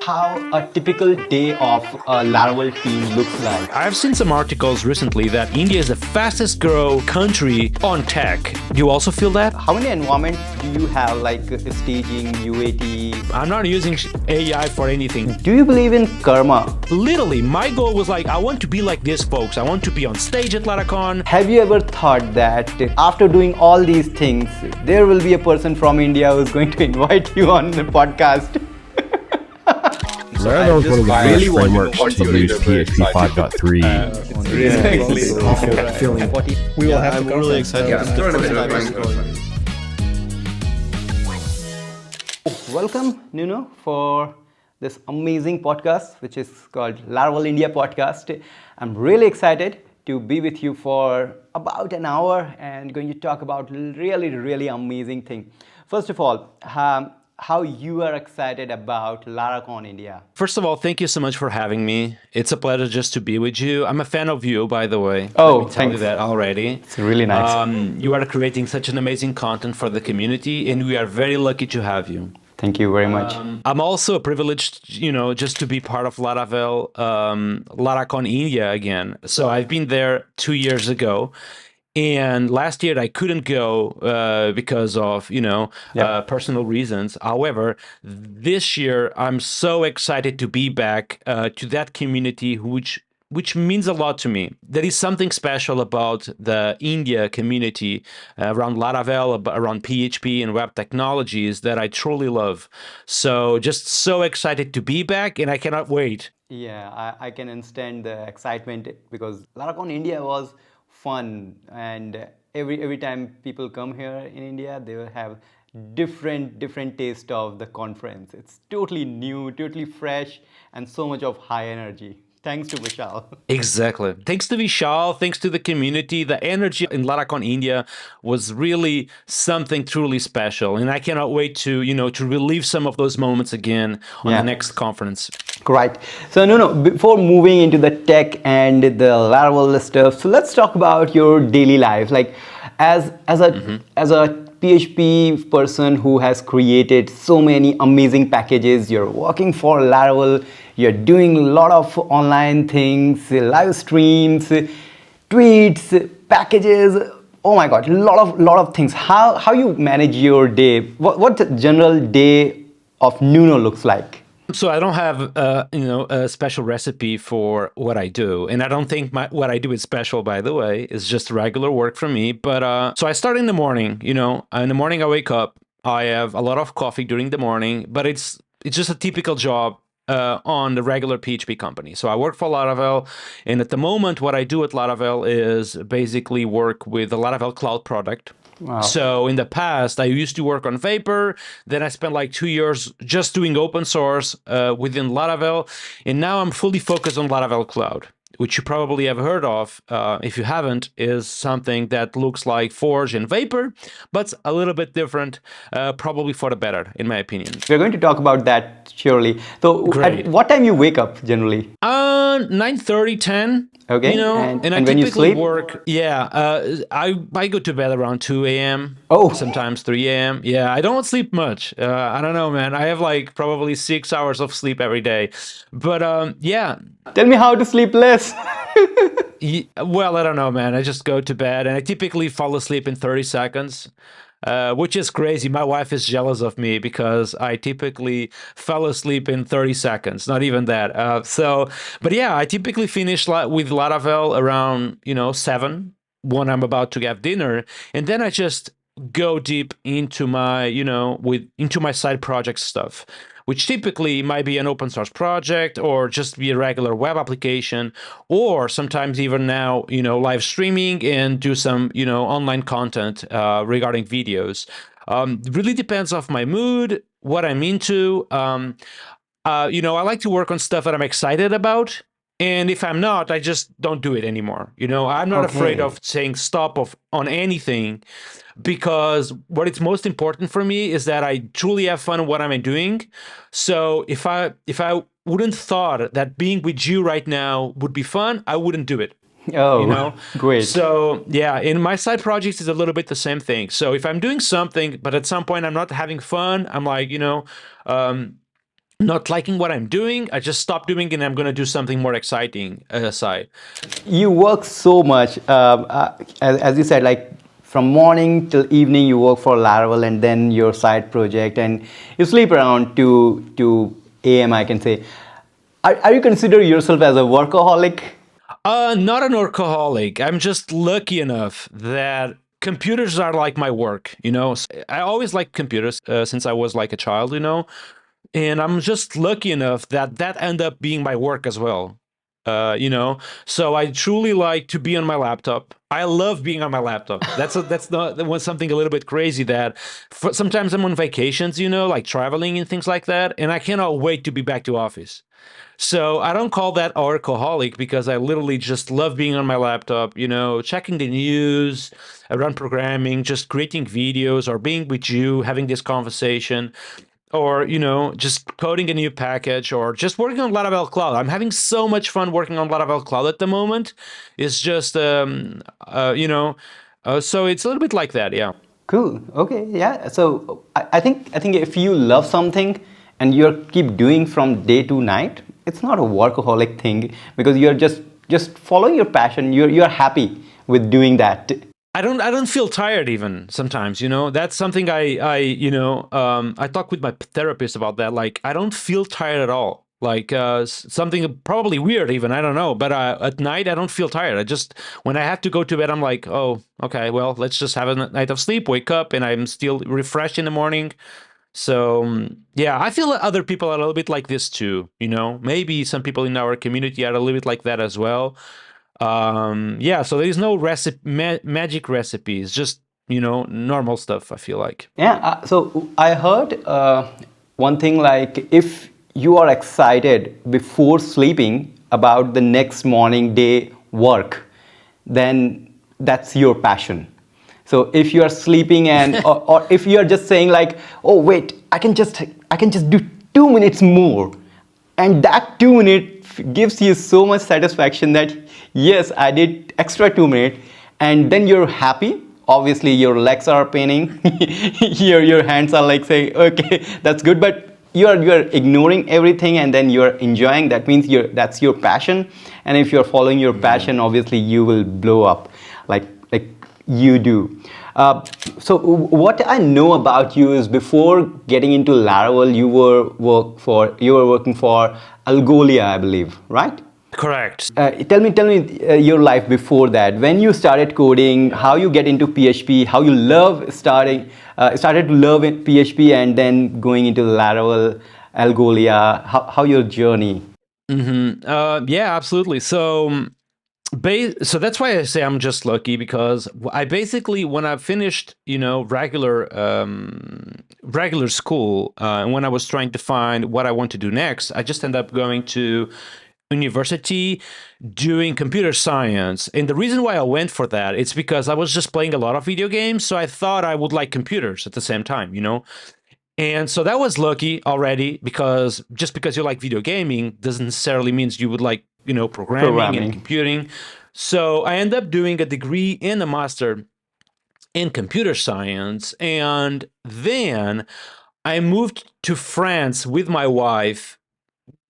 how a typical day of a Laravel team looks like. I've seen some articles recently that India is the fastest grow country on tech. Do you also feel that? How many environments do you have, like staging, UAT? I'm not using AI for anything. Do you believe in karma? Literally, my goal was like, I want to be like this, folks. I want to be on stage at Laracon. Have you ever thought that after doing all these things, there will be a person from India who's going to invite you on the podcast? Laravel is one of the really frameworks to use PHP 5.3. We will have to cover really excited. Welcome, Nuno, for this amazing podcast, which is called Laravel India Podcast. I'm really excited to be with you for about an hour and going to talk about really amazing thing. First of all, how you are excited about Laracon India. First of all, thank you so much for having me. It's a pleasure just to be with you. I'm a fan of you, by the way. Oh, Let me tell you that already. It's really nice. You are creating such an amazing content for the community, and we are very lucky to have you. Thank you very much. I'm also privileged, just to be part of Laravel, Laracon India again. So I've been there 2 years ago. And last year I couldn't go because of, personal reasons. However, this year I'm so excited to be back to that community, which means a lot to me. There is something special about the India community around Laravel, around PHP and web technologies that I truly love. So just so excited to be back, and I cannot wait. Yeah, I can understand the excitement because Laracon India was fun, and every time people come here in India, they will have different taste of the conference. It's totally new, totally fresh, and so much of high energy. Thanks to Vishal. Exactly. Thanks to Vishal, thanks to the community, the energy in Laracon India was really something truly special. And I cannot wait to relive some of those moments again on the next conference. Right. So, before moving into the tech and the Laravel stuff, so let's talk about your daily life. Like, as a PHP person who has created so many amazing packages, you're working for Laravel, you're doing a lot of online things, live streams, tweets, packages. Oh my God, lot of things. How you manage your day? What the general day of Nuno looks like? So I don't have, a special recipe for what I do. And I don't think what I do is special, by the way. It's just regular work for me. But so I start in the morning, In the morning I wake up. I have a lot of coffee during the morning, but it's just a typical job on the regular PHP company. So I work for Laravel. And at the moment, what I do at Laravel is basically work with the Laravel Cloud product. Wow. So in the past, I used to work on Vapor. Then I spent like 2 years just doing open source within Laravel. And now I'm fully focused on Laravel Cloud, which you probably have heard of. If you haven't, is something that looks like Forge and Vapor, but a little bit different, probably for the better, in my opinion. We're going to talk about that surely. So Great. at what time you wake up generally? 9:30, 10. Okay. And I when you typically sleep? work. Yeah, I go to bed around 2 a.m. Oh. Sometimes 3 a.m. Yeah, I don't sleep much. I don't know, man. I have like probably 6 hours of sleep every day. But yeah. Tell me how to sleep less. Well, I don't know, man. I just go to bed and I typically fall asleep in 30 seconds. Which is crazy. My wife is jealous of me because I typically fell asleep in 30 seconds, not even that. But yeah, I typically finish with Laravel around, 7 when I'm about to have dinner. And then I just go deep into my, into my side project stuff, which typically might be an open source project or just be a regular web application, or sometimes even now, live streaming and do some, online content regarding videos. Really depends off my mood, what I'm into. I like to work on stuff that I'm excited about. And if I'm not, I just don't do it anymore. I'm not afraid of saying stop on anything, because what is most important for me is that I truly have fun in what I'm doing. So if I wouldn't thought that being with you right now would be fun, I wouldn't do it. Oh, great. So yeah, in my side projects is a little bit the same thing. So if I'm doing something, but at some point I'm not having fun, I'm like, not liking what I'm doing, I just stop doing and I'm going to do something more exciting aside. You work so much, as you said, like from morning till evening, you work for Laravel and then your side project, and you sleep around 2 a.m. I can say. Are you consider yourself as a workaholic? Not an alcoholic. I'm just lucky enough that computers are like my work, you know. I always liked computers since I was like a child, you know. And I'm just lucky enough that that ended up being my work as well. You know, so I truly like to be on my laptop. I love being on my laptop. That's not that was something a little bit crazy that sometimes I'm on vacations, you know, like traveling and things like that, and I cannot wait to be back to office. So I don't call that workaholic because I literally just love being on my laptop, you know, checking the news, run programming, just creating videos or being with you, having this conversation, or, you know, just coding a new package or just working on Laravel Cloud. I'm having so much fun working on Laravel Cloud at the moment. It's just, you know, so it's a little bit like that, yeah. Cool. Okay. Yeah. So I think if you love something and you keep doing from day to night, it's not a workaholic thing because you're just following your passion. You're happy with doing that. I don't feel tired even sometimes, you know. That's something I talk with my therapist about that. Like I don't feel tired at all. Like something probably weird even, I don't know, but at night I don't feel tired. I just when I have to go to bed I'm like, "Oh, okay, well, let's just have a night of sleep, wake up and I'm still refreshed in the morning." So, yeah, I feel that other people are a little bit like this too, you know. Maybe some people in our community are a little bit like that as well. Yeah, so there is no magic recipes, just, you know, normal stuff, I feel like. Yeah. So I heard one thing like if you are excited before sleeping about the next morning day work, then that's your passion. So if you are sleeping and or if you are just saying like, oh wait, I can just do 2 minutes more, and that 2 minute gives you so much satisfaction that yes, I did extra 2 minutes, and then you're happy. Obviously your legs are paining, your hands are like saying okay, that's good, but you're ignoring everything and then you're enjoying. That means that's your passion, and if you're following your passion, obviously you will blow up like you do. So what I know about you is before getting into Laravel, you were working for Algolia, I believe, right? Correct. Tell me your life before that. When you started coding, how you get into PHP, how you started to love PHP, and then going into Laravel, Algolia. How your journey? Yeah, absolutely. So that's why I say I'm just lucky because I basically when I finished, you know, regular school, and when I was trying to find what I want to do next, I just ended up going to university doing computer science. And the reason why I went for that, it's because I was just playing a lot of video games, so I thought I would like computers at the same time, you know. And so that was lucky already because just because you like video gaming doesn't necessarily means you would like, you know, programming and Programming. computing. So I ended up doing a degree and a master in computer science. And then I moved to France with my wife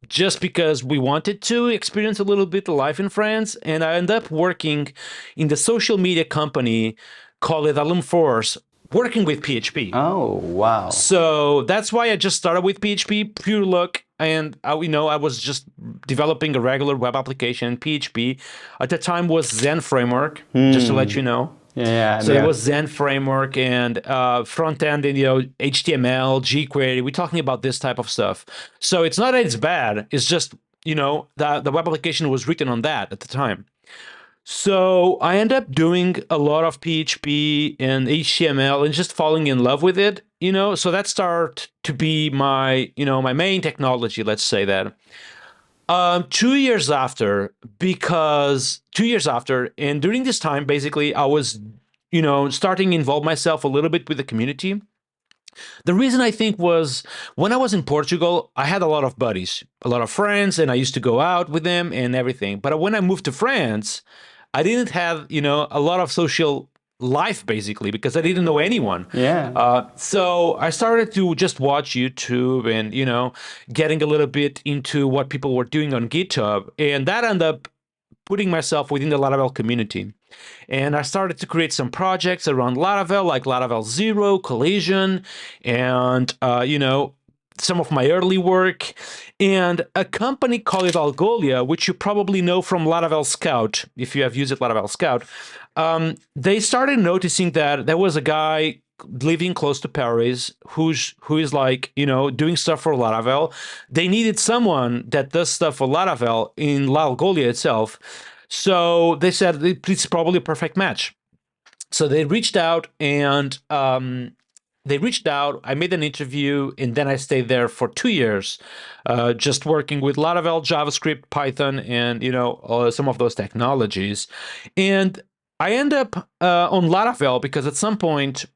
just because we wanted to experience a little bit of life in France. And I ended up working in the social media company called Unveils, working with PHP. Oh wow. So that's why I just started with PHP, pure luck. And you know, I was just developing a regular web application in PHP. At the time was Zen framework, just to let you know. Yeah, So it yeah. was Zen framework and front end, and you know, HTML, jQuery. We're talking about this type of stuff. So it's not that it's bad. It's just, you know, the web application was written on that at the time. So I end up doing a lot of PHP and HTML and just falling in love with it, you know. So that started to be my, you know, my main technology. Let's say that. 2 years after, because 2 years after, and during this time, basically, I was, you know, starting to involve myself a little bit with the community. The reason I think was when I was in Portugal, I had a lot of buddies, a lot of friends, and I used to go out with them and everything. But when I moved to France, I didn't have, you know, a lot of social life basically because I didn't know anyone. Yeah. So I started to just watch YouTube and getting a little bit into what people were doing on GitHub, and that ended up putting myself within the Laravel community. And I started to create some projects around Laravel, like Laravel Zero, Collision, and some of my early work. And a company called Algolia, which you probably know from Laravel Scout, if you have used Laravel Scout, they started noticing that there was a guy living close to Paris who is like doing stuff for Laravel. They needed someone that does stuff for Laravel in Algolia itself. So they said it's probably a perfect match. So they reached out and I made an interview, and then I stayed there for 2 years, just working with Laravel, JavaScript, Python, and some of those technologies. And I end up on Laravel because at some point,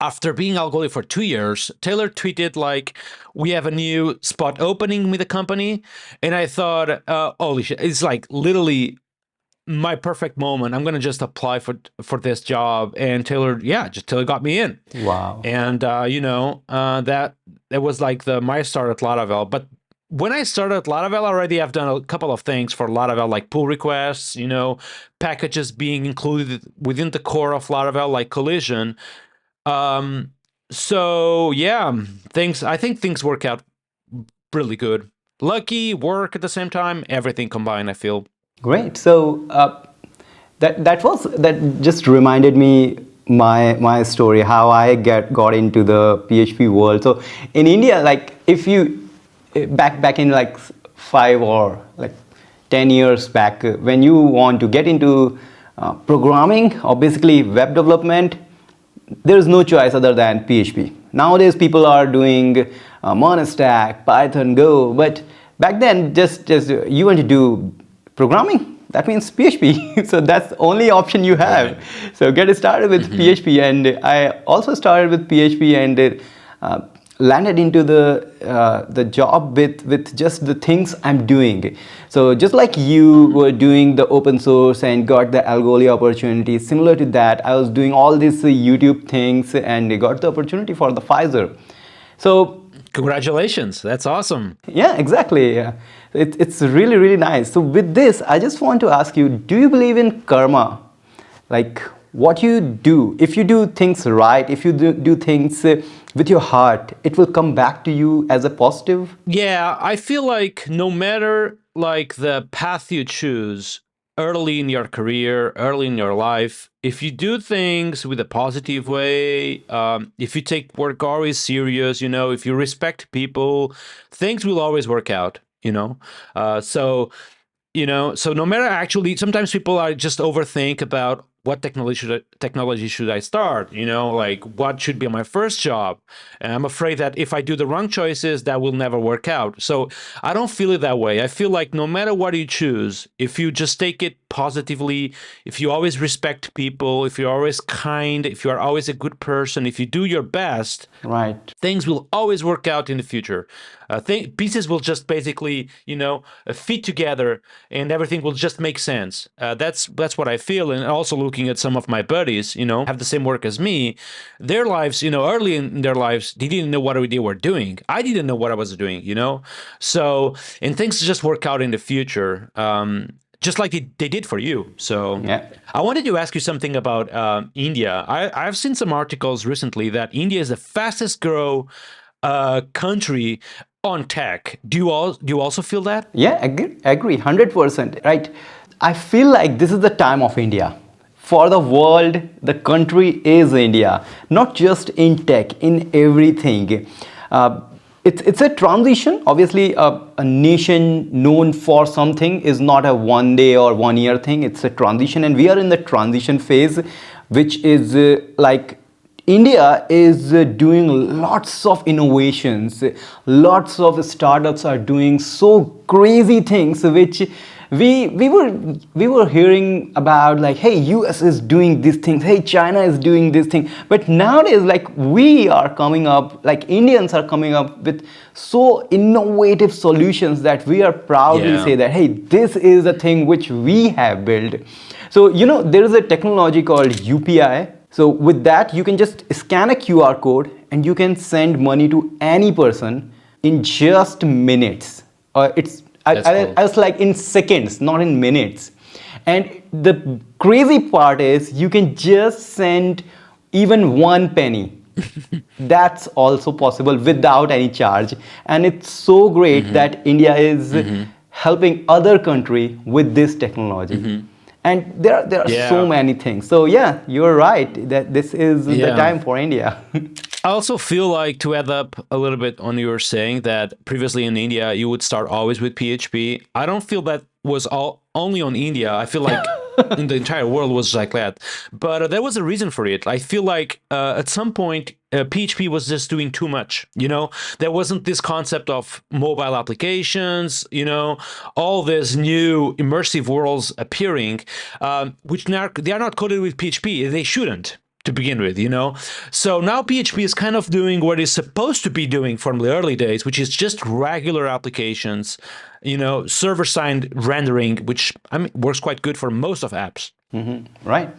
after being Algolia for 2 years, Taylor tweeted like, "We have a new spot opening with the company," and I thought, "Holy shit!" It's like literally my perfect moment. I'm gonna just apply for this job, and Taylor got me in. Wow. And that was like my start at Laravel. But when I started at Laravel already, I've done a couple of things for Laravel, like pull requests, packages being included within the core of Laravel, like Collision. So yeah, I think things work out really good. Lucky, work at the same time, everything combined, I feel. Great. So that just reminded me my story, how I got into the PHP world. So in India, like if you back in like 5 or like 10 years back, when you want to get into programming or basically web development, there is no choice other than PHP. Nowadays, people are doing Monostack, Python, Go, but back then, just you want to do programming, that means PHP. So that's the only option you have. Right. So get started with PHP, and I also started with PHP and landed into the job with just the things I'm doing. So just like you were doing the open source and got the Algolia opportunity, similar to that, I was doing all these YouTube things and got the opportunity for the Pfizer. So congratulations, that's awesome. Yeah, exactly. Yeah. It's really, really nice. So with this, I just want to ask you, do you believe in karma? Like what you do, if you do things right, if you do things with your heart, it will come back to you as a positive? Yeah, I feel like no matter like the path you choose early in your career, early in your life, if you do things with a positive way, if you take work always serious, if you respect people, things will always work out, so no matter, actually, sometimes people are just overthink about what technology should I start? Like what should be my first job? And I'm afraid that if I do the wrong choices, that will never work out. So I don't feel it that way. I feel like no matter what you choose, if you just take it positively, if you always respect people, if you're always kind, if you are always a good person, if you do your best, right, things will always work out in the future. Pieces will just basically, fit together, and everything will just make sense. That's what I feel. And also looking at some of my buddies, have the same work as me, their lives, early in their lives, they didn't know what they were doing. I didn't know what I was doing, So, and things just work out in the future. Just like they did for you. So yeah. I wanted to ask you something about India. I've seen some articles recently that India is the fastest grow country on tech. Do you also feel that? Yeah, agree 100%. Right. I feel like this is the time of India. For the world, the country is India. Not just in tech, in everything. It's a transition. Obviously, a nation known for something is not a 1 day or 1 year thing. It's a transition, and we are in the transition phase, which is like India is doing lots of innovations. Lots of startups are doing so crazy things, which we were hearing about like, hey, US is doing these things, hey, China is doing this thing, but nowadays like we are coming up, like Indians are coming up with so innovative solutions that we are proudly Yeah. say that, hey, this is a thing which we have built. So there is a technology called UPI. So with that, you can just scan a QR code and you can send money to any person in just minutes. That's cool. I was like in seconds, not in minutes. And the crazy part is you can just send even 1 penny. That's also possible without any charge. And it's so great that India is helping other country with this technology. And there are so Yeah. many things. So yeah, you're right that this is the Yeah. time for India. I also feel like, to add up a little bit on your saying that previously in India you would start always with PHP. I don't feel that was all only on India. I feel like in the entire world was like that. But there was a reason for it. I feel like at some point PHP was just doing too much. There wasn't this concept of mobile applications. All these new immersive worlds appearing, which now they are not coded with PHP. They shouldn't, to begin with. So now PHP is kind of doing what it's supposed to be doing from the early days, which is just regular applications, server-side rendering, which works quite good for most of apps. Right.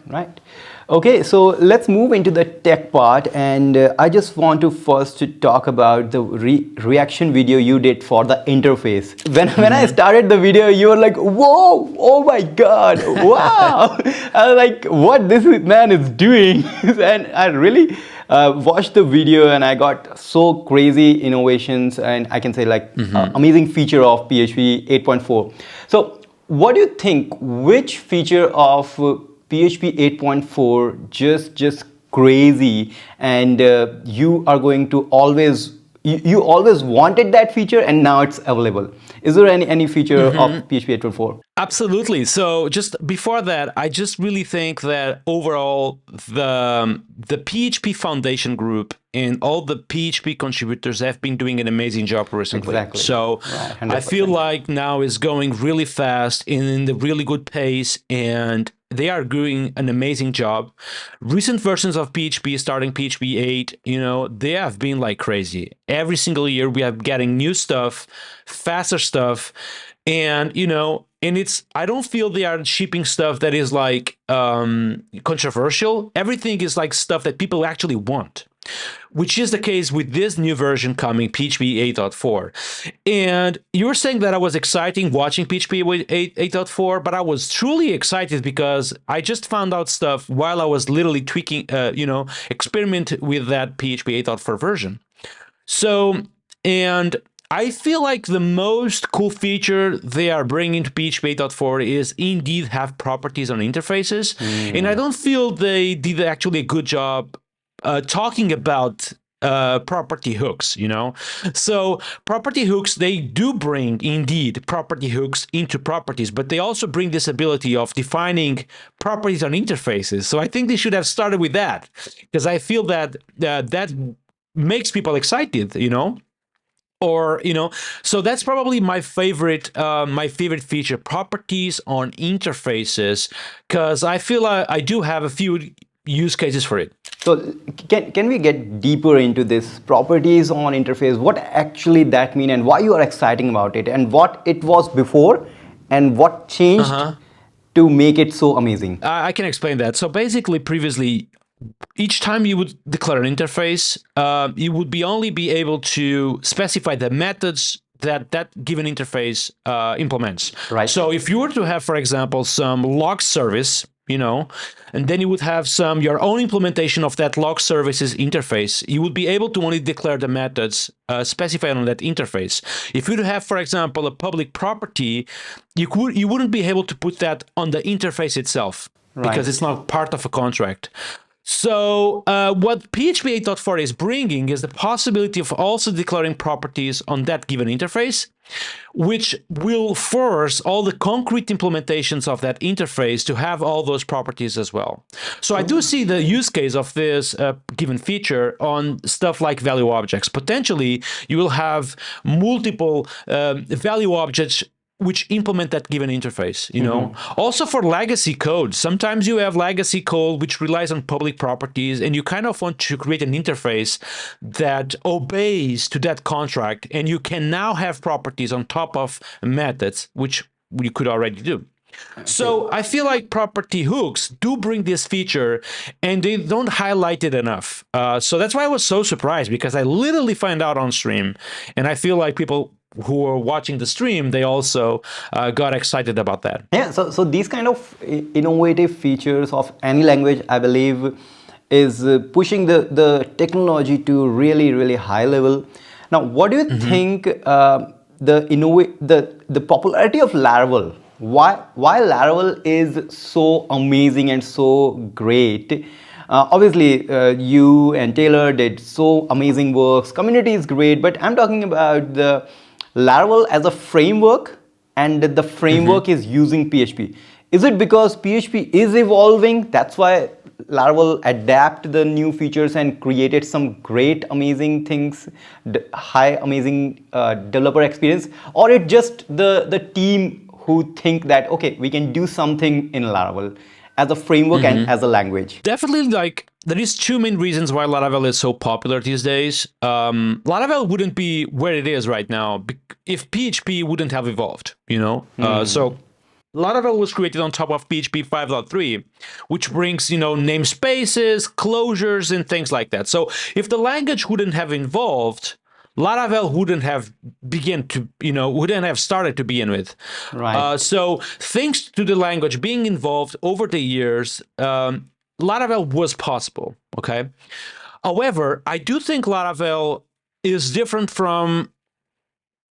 Okay, so let's move into the tech part, and I just want to first to talk about the reaction video you did for the interface. When I started the video, you were like, "Whoa! Oh my God! Wow!" I was like, "What this man is doing?" And I really watched the video, and I got so crazy innovations, and I can say like amazing feature of PHP 8.4. So what do you think? Which feature of PHP 8.4 just crazy, and you are going to always you always wanted that feature, and now it's available? Is there any feature of PHP 8.4? Absolutely. So just before that, I just really think that overall the PHP Foundation group and all the PHP contributors have been doing an amazing job recently. Exactly. So Right, I feel 100%. like now is going really fast and in the really good pace, and they are doing an amazing job. Recent versions of PHP, starting PHP 8, they have been like crazy. Every single year we are getting new stuff, faster stuff, and I don't feel they are shipping stuff that is like controversial. Everything is like stuff that people actually want, which is the case with this new version coming, PHP 8.4. And you were saying that I was excited watching PHP 8.4, but I was truly excited because I just found out stuff while I was literally tweaking, experiment with that PHP 8.4 version. So, and I feel like the most cool feature they are bringing to PHP 8.4 is indeed have properties on interfaces. And I don't feel they did actually a good job talking about property hooks, So property hooks, they do bring indeed property hooks into properties, but they also bring this ability of defining properties on interfaces. So I think they should have started with that, because I feel that that makes people excited, or so that's probably my favorite feature, properties on interfaces, because I feel I do have a few use cases for it. So can we get deeper into this properties on interface? What actually that mean, and why you are excited about it, and what it was before, and what changed to make it so amazing? I can explain that. So basically, previously, each time you would declare an interface, you would only be able to specify the methods that given interface implements. Right. So if you were to have, for example, some log service, and then you would have your own implementation of that log services interface, you would be able to only declare the methods specified on that interface. If you have, for example, a public property, you wouldn't be able to put that on the interface itself, because it's not part of a contract. So what PHP 8.4 is bringing is the possibility of also declaring properties on that given interface, which will force all the concrete implementations of that interface to have all those properties as well. So I do see the use case of this given feature on stuff like value objects. Potentially, you will have multiple value objects which implement that given interface, you know. Also for legacy code, sometimes you have legacy code which relies on public properties, and you kind of want to create an interface that obeys to that contract, and you can now have properties on top of methods, which you could already do. So I feel like property hooks do bring this feature, and they don't highlight it enough. So that's why I was so surprised, because I literally find out on stream, and I feel like people who are watching the stream, they also got excited about that. Yeah, so these kind of innovative features of any language, I believe, is pushing the technology to really, really high level. Now, what do you think the popularity of Laravel? Why Laravel is so amazing and so great? Obviously, you and Taylor did so amazing works. Community is great, but I'm talking about the Laravel as a framework, and the framework is using PHP. Is it because PHP is evolving? That's why Laravel adapt the new features and created some great, amazing things, high, amazing developer experience, or it just the team who think that, okay, we can do something in Laravel as a framework and as a language? Definitely, like, there is two main reasons why Laravel is so popular these days. Laravel wouldn't be where it is right now if PHP wouldn't have evolved, you know? So Laravel was created on top of PHP 5.3, which brings, you know, namespaces, closures, and things like that. So if the language wouldn't have evolved, Laravel wouldn't have wouldn't have started to begin with. Right. So thanks to the language being involved over the years, Laravel was possible, okay? However, I do think Laravel is different from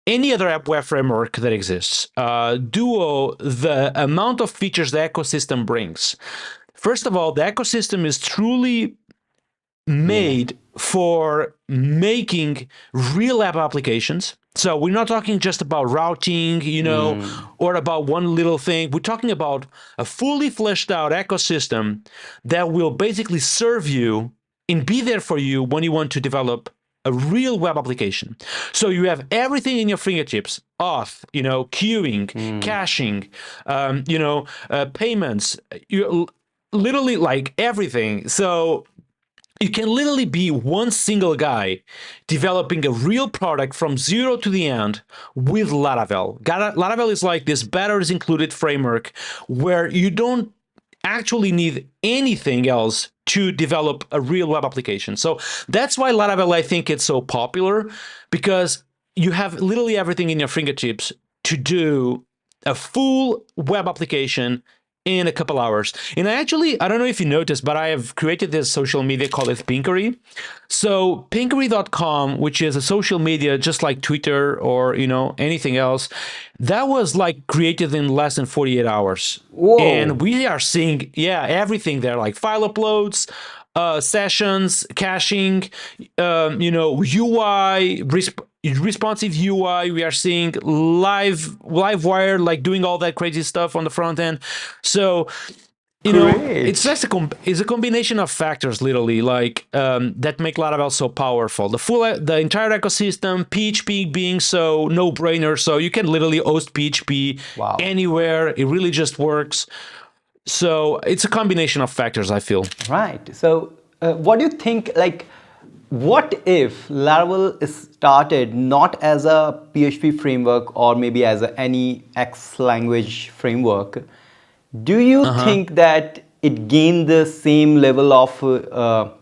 any other app web framework that exists. Duo, the amount of features the ecosystem brings. First of all, the ecosystem is truly made for making real app applications. So we're not talking just about routing, you know, or about one little thing. We're talking about a fully fleshed out ecosystem that will basically serve you and be there for you when you want to develop a real web application. So you have everything in your fingertips: auth, you know, queuing, caching, payments, you literally like everything. So you can literally be one single guy developing a real product from zero to the end with Laravel. Laravel is like this batteries included framework where you don't actually need anything else to develop a real web application. So that's why Laravel, I think it's so popular, because you have literally everything in your fingertips to do a full web application in a couple hours. And I don't know if you noticed, but I have created this social media called Pinkery. So Pinkery.com, which is a social media just like Twitter or, you know, anything else, that was like created in less than 48 hours. Whoa. And we are seeing, everything there, like file uploads, sessions, caching, UI, responsive UI. We are seeing live wire, like doing all that crazy stuff on the front end. So, you know, it's just it's a combination of factors, literally, like that make Laravel so powerful. The entire ecosystem, PHP being so no-brainer, so you can literally host PHP anywhere. It really just works. So it's a combination of factors, I feel. Right. So what do you think, like, what if Laravel is started not as a PHP framework or maybe as any X language framework? Do you think that it gained the same level of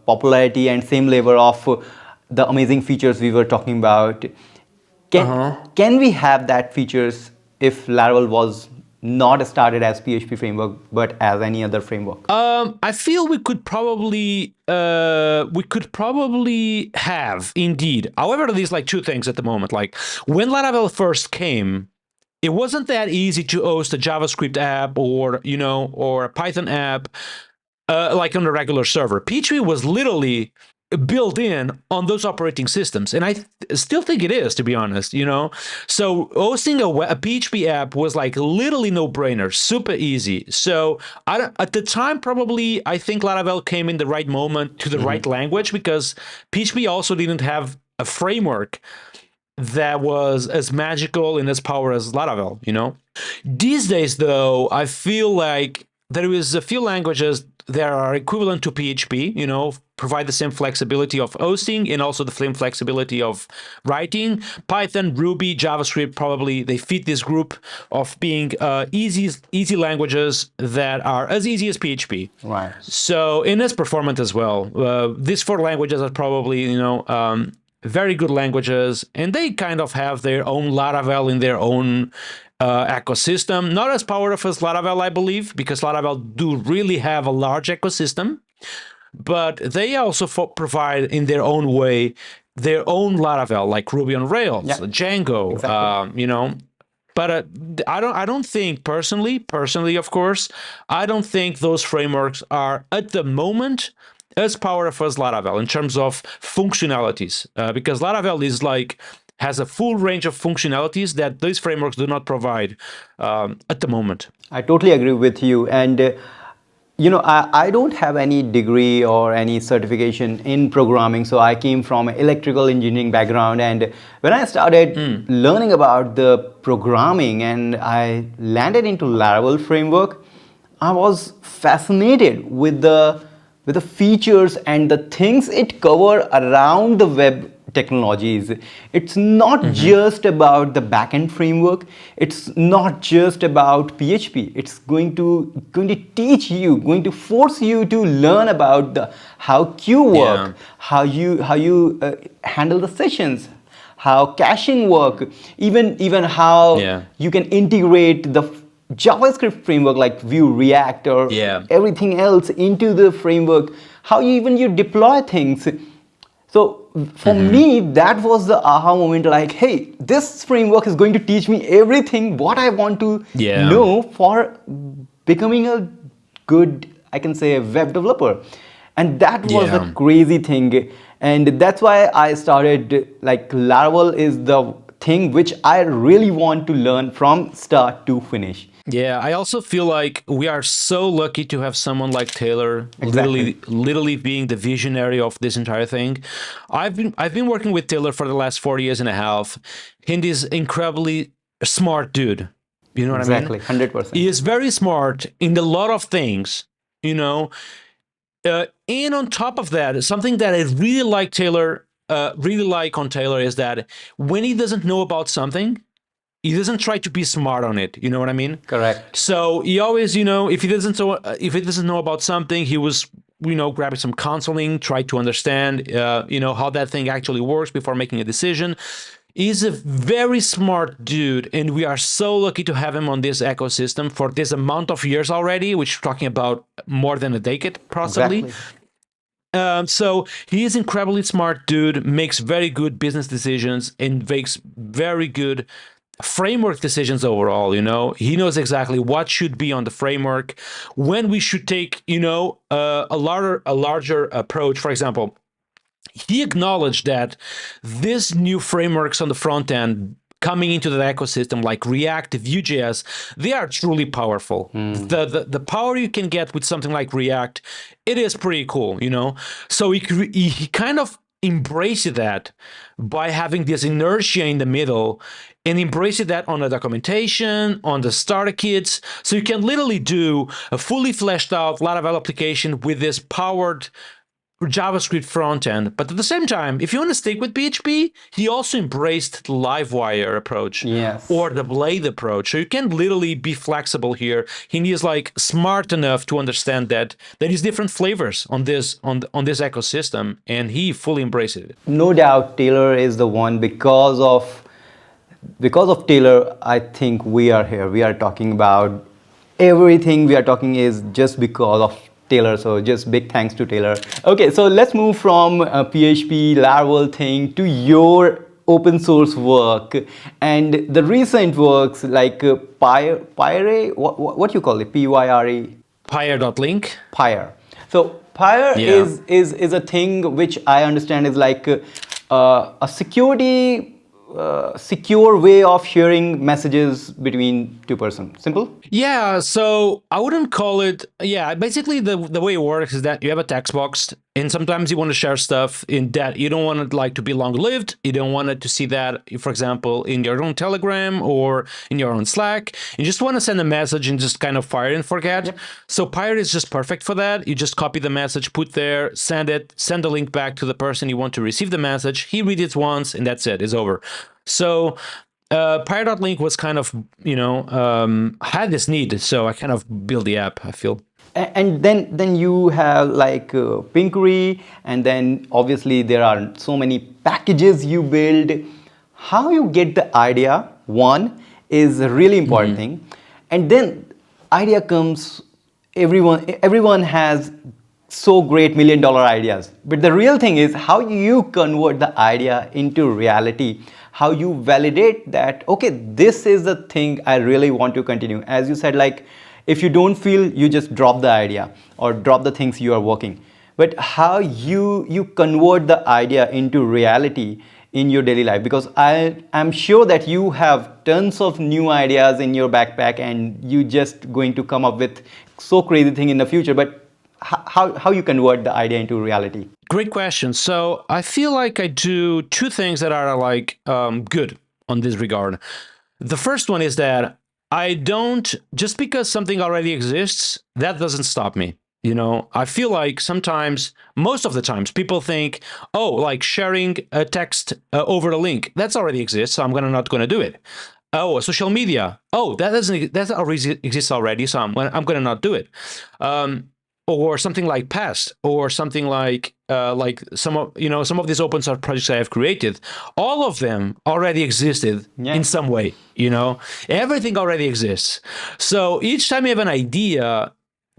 popularity and same level of the amazing features we were talking about? Can we have that features if Laravel was not started as PHP framework but as any other framework? I feel we could probably have indeed. However, there's like two things at the moment. Like when Laravel first came, it wasn't that easy to host a JavaScript app or a Python app like on a regular server. PHP was literally built in on those operating systems, and I still think it is, to be honest. So hosting a PHP app was like literally no-brainer, super easy. So at the time, probably I think Laravel came in the right moment to the right language, because PHP also didn't have a framework that was as magical and as powerful as Laravel, you know? These days, though, I feel like there is a few languages that are equivalent to PHP, you know, provide the same flexibility of hosting and also the same flexibility of writing. Python, Ruby, JavaScript, probably they fit this group of being easy languages that are as easy as PHP. Right. So, and as performant as well. These four languages are probably, you know, very good languages, and they kind of have their own Laravel in their own ecosystem. Not as powerful as Laravel, I believe, because Laravel do really have a large ecosystem, but they also provide in their own way their own Laravel, like Ruby on Rails, Django, Exactly. you know. But I don't think personally, of course, I don't think those frameworks are at the moment as powerful as Laravel in terms of functionalities, because Laravel is like has a full range of functionalities that these frameworks do not provide at the moment. I totally agree with you. And, I don't have any degree or any certification in programming. So I came from an electrical engineering background. And when I started learning about the programming and I landed into Laravel framework, I was fascinated with the features and the things it cover around the web technologies. It's not just about the backend framework. It's not just about PHP. It's going to teach you, going to force you to learn about the how queue work, how you handle the sessions, how caching work, even how you can integrate the JavaScript framework like Vue, React, or everything else into the framework, how you deploy things. So for me, that was the aha moment, like, hey, this framework is going to teach me everything what I want to know for becoming a good, I can say, a web developer. And that was a crazy thing. And that's why I started, like, Laravel is the thing which I really want to learn from start to finish. Yeah, I also feel like we are so lucky to have someone like Taylor, literally being the visionary of this entire thing. I've been working with Taylor for the last 4 years and a half. He's incredibly smart dude. You know what I mean? Exactly, 100%. He is very smart in a lot of things, you know. And on top of that, something that I really like on Taylor is that when he doesn't know about something, he doesn't try to be smart on it. You know what I mean? Correct. So he always, you know, if he doesn't know about something, he was, you know, grabbing some counseling, try to understand, you know, how that thing actually works before making a decision. He's a very smart dude, and we are so lucky to have him on this ecosystem for this amount of years already, which we're talking about more than a decade, possibly. Exactly. So he is incredibly smart dude, makes very good business decisions, and makes very good framework decisions overall. You know, he knows exactly what should be on the framework, when we should take, you know, a larger approach. For example, he acknowledged that these new frameworks on the front end coming into the ecosystem like React, Vue.js, they are truly powerful. The power you can get with something like React, it is pretty cool, you know? So he kind of embraced that by having this inertia in the middle and embraced that on the documentation, on the starter kits. So you can literally do a fully fleshed out Laravel application with this powered JavaScript front end. But at the same time, if you want to stick with PHP, he also embraced the Livewire approach or the Blade approach. So you can literally be flexible here. He is like smart enough to understand that there is different flavors on this ecosystem, and he fully embraced it. No doubt, Taylor is the one. Because of Taylor, I think we are here. We are talking about everything we are talking is just because of Taylor. So just big thanks to Taylor. Okay, so let's move from PHP Laravel thing to your open source work and the recent works like Pyre. What you call it? Pyre. Pyre.link. Pyre. So Pyre is a thing which I understand is like a security secure way of sharing messages between two persons? Simple? Yeah, so I wouldn't call it. Yeah, basically the way it works is that you have a text box, and sometimes you want to share stuff in that you don't want it like to be long lived. You don't want it to see that, for example, in your own Telegram or in your own Slack. You just want to send a message and just kind of fire and forget. Yep. So Pirate is just perfect for that. You just copy the message, put there, send it, send the link back to the person you want to receive the message. He reads it once, and that's it. It's over. So Pirate.link was kind of, had this need, so I kind of built the app, I feel. And then you have like Pinkery, and then obviously there are so many packages you build. How you get the idea, one, is a really important thing. And then idea comes, everyone has so great $1 million ideas. But the real thing is how you convert the idea into reality, how you validate that, okay, this is the thing I really want to continue. As you said, like, if you don't feel, you just drop the idea or drop the things you are working. But how you convert the idea into reality in your daily life, because I'm sure that you have tons of new ideas in your backpack and you just going to come up with so crazy thing in the future. But how you convert the idea into reality? Great question. So I feel like I do two things that are like good on this regard. The first one is that I don't, just because something already exists, that doesn't stop me. I feel like sometimes, most of the times, people think, oh, like sharing a text over a link, that's already exists, so I'm not going to do it. Oh, social media, oh, that already exists already, so I'm going to not do it. Or something like Past, or something like some of these open source projects I have created. All of them already existed in some way. Everything already exists. So each time you have an idea,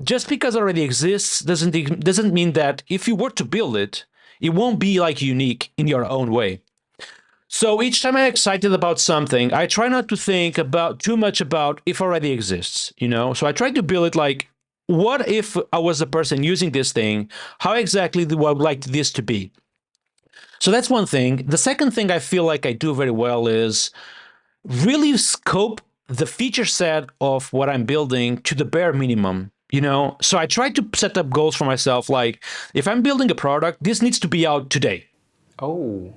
just because it already exists doesn't mean that if you were to build it, it won't be like unique in your own way. So each time I'm excited about something, I try not to think too much about if it already exists. So I try to build it like, what if I was the person using this thing? How exactly do I would like this to be? So that's one thing. The second thing I feel like I do very well is really scope the feature set of what I'm building to the bare minimum. So I try to set up goals for myself. Like, if I'm building a product, this needs to be out today. Oh.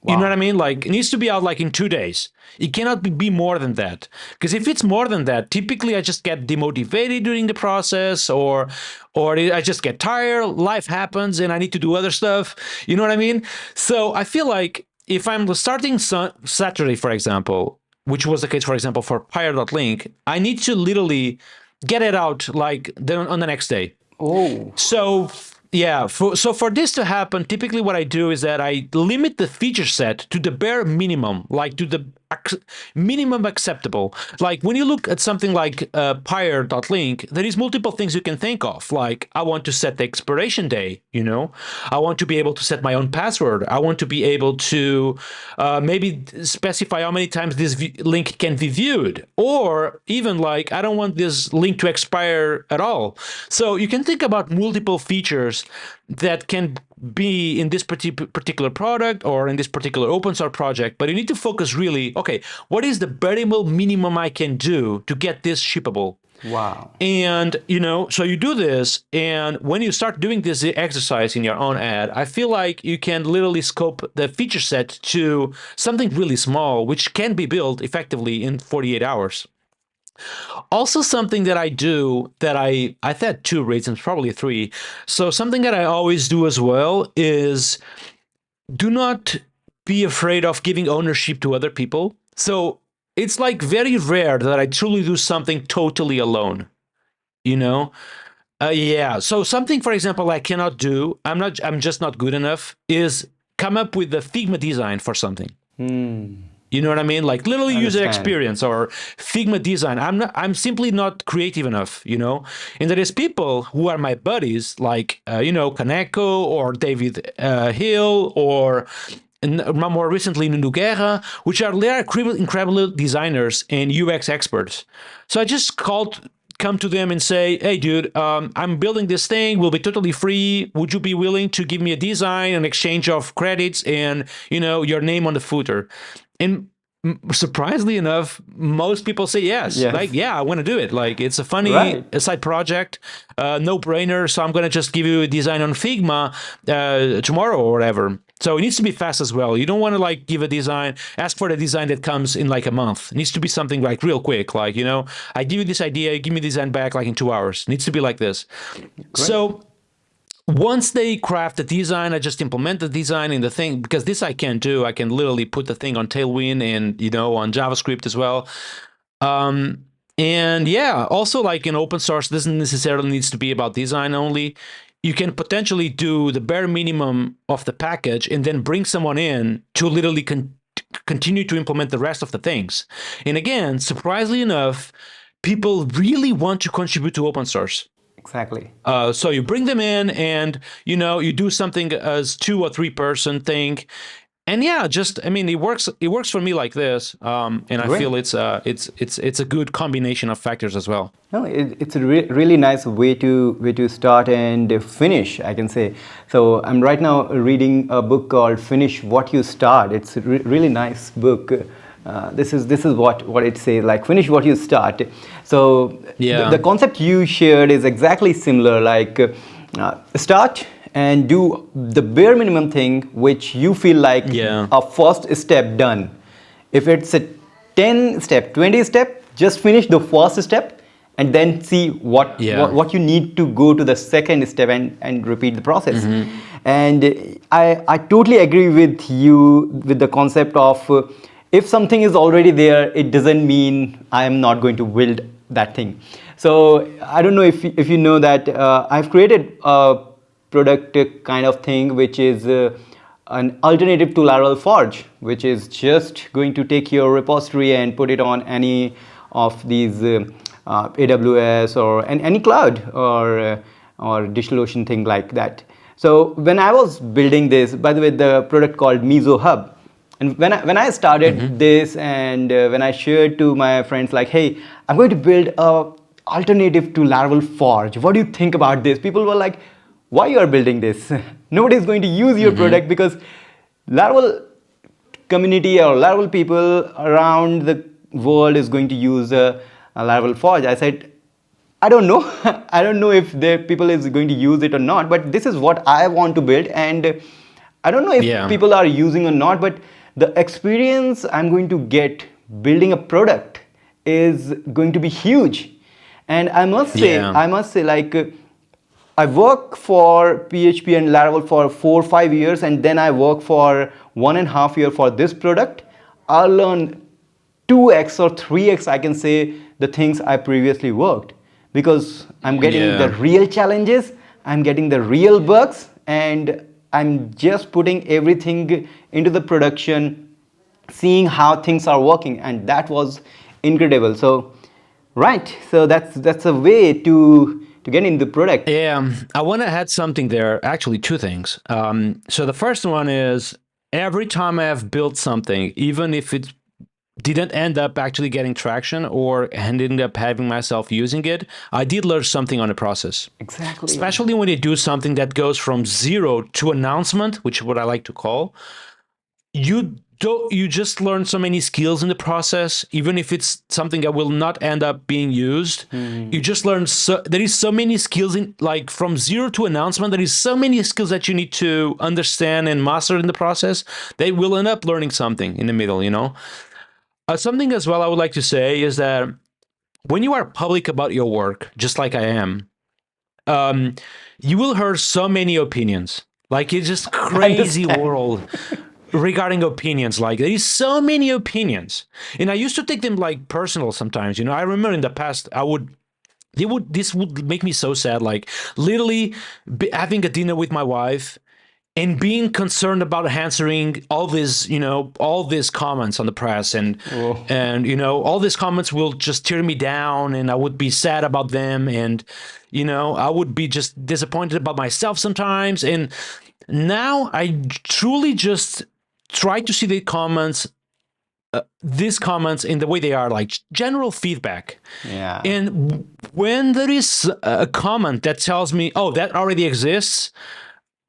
Wow. You know what I mean? Like, it needs to be out like in 2 days. It cannot be more than that. Because if it's more than that, typically I just get demotivated during the process, or I just get tired, life happens, and I need to do other stuff. You know what I mean? So I feel like if I'm starting Saturday, for example, which was the case, for example, for Pyre.link, I need to literally get it out like on the next day. Oh. So yeah, so for this to happen, typically what I do is that I limit the feature set to the bare minimum, like to the minimum acceptable. Like when you look at something like Pyre.link, there is multiple things you can think of. Like, I want to set the expiration day, I want to be able to set my own password. I want to be able to maybe specify how many times this link can be viewed. Or even like, I don't want this link to expire at all. So you can think about multiple features that can be in this particular product or in this particular open source project, but you need to focus really, okay, what is the bare minimum I can do to get this shippable? Wow. And, so you do this, and when you start doing this exercise in your own ad, I feel like you can literally scope the feature set to something really small, which can be built effectively in 48 hours. Also, something that I do that I had two reasons, probably three. So something that I always do as well is do not be afraid of giving ownership to other people. So it's like very rare that I truly do something totally alone, Yeah. So something, for example, I cannot do, I'm just not good enough, is come up with the Figma design for something. You know what I mean? Like literally user experience or Figma design. I'm simply not creative enough, And there is people who are my buddies, like, Kaneko or David Hill or more recently Nuno Maduro, which are incredible designers and UX experts. So I just come to them and say, hey, dude, I'm building this thing, will be totally free. Would you be willing to give me a design in exchange of credits and, your name on the footer? And surprisingly enough, most people say yes. Yes. Like, yeah, I want to do it. Like, it's a funny Right. side project, no brainer. So I'm going to just give you a design on Figma tomorrow or whatever. So it needs to be fast as well. You don't want to like give a design, ask for the design that comes in like a month. It needs to be something like real quick. Like, I give you this idea, you give me the design back like in 2 hours. It needs to be like this. Great. So once they craft the design, I just implement the design in the thing, because this I can do. I can literally put the thing on Tailwind and, on JavaScript as well. And yeah, also like in open source, doesn't necessarily needs to be about design only. You can potentially do the bare minimum of the package and then bring someone in to literally continue to implement the rest of the things. And again, surprisingly enough, people really want to contribute to open source. Exactly. So you bring them in, and you do something as 2 or 3 person thing, and yeah, it works. It works for me like this, and I Great. feel it's a good combination of factors as well. No, it's a really nice way to start and finish, I can say. So I'm right now reading a book called "Finish What You Start." It's a really nice book. This is what it says, like finish what you start. So Yeah. the concept you shared is exactly similar. Like start and do the bare minimum thing which you feel like a first step done. If it's a 10 step, 20 step, just finish the first step and then see what you need to go to the second step and repeat the process. And I totally agree with you with the concept of if something is already there, it doesn't mean I am not going to build that thing. So I don't know if you know that I've created a product kind of thing which is an alternative to Laravel Forge, which is just going to take your repository and put it on any of these AWS or any cloud or DigitalOcean thing like that. So when I was building this, by the way, the product called Miso Hub. And when I started this and when I shared to my friends like, hey, I'm going to build a alternative to Laravel Forge. What do you think about this? People were like, why you are building this? Nobody is going to use your product because Laravel community or Laravel people around the world is going to use Laravel Forge. I said, I don't know. I don't know if the people is going to use it or not, but this is what I want to build. And I don't know if people are using or not, but the experience I'm going to get building a product is going to be huge. And I must say, like, I work for PHP and Laravel for 4 or 5 years, and then I work for 1.5 years for this product. I'll learn 2x or 3x, I can say, the things I previously worked, because I'm getting the real challenges, I'm getting the real bugs, and I'm just putting everything into the production, seeing how things are working, and that was incredible. So, right, so that's a way to get in the product. Yeah, I want to add something there. Actually, 2 things. So the first one is every time I have built something, even if it didn't end up actually getting traction or ended up having myself using it, I did learn something on the process. Exactly. Especially when you do something that goes from 0 to announcement, which is what I like to call, you just learn so many skills in the process, even if it's something that will not end up being used. You just learn there is so many skills in, like, from 0 to announcement, there is so many skills that you need to understand and master in the process. They will end up learning something in the middle, something as well I would like to say is that when you are public about your work, just like I am, you will hear so many opinions. Like, it's just crazy world regarding opinions. Like, there is so many opinions, and I used to take them like personal sometimes. I remember in the past this would make me so sad. Like, literally having a dinner with my wife and being concerned about answering all these comments on the press, and all these comments will just tear me down, and I would be sad about them, and I would be just disappointed about myself sometimes. And now I truly just try to see the comments, these comments in the way they are, like general feedback. Yeah. And when there is a comment that tells me, oh, that already exists,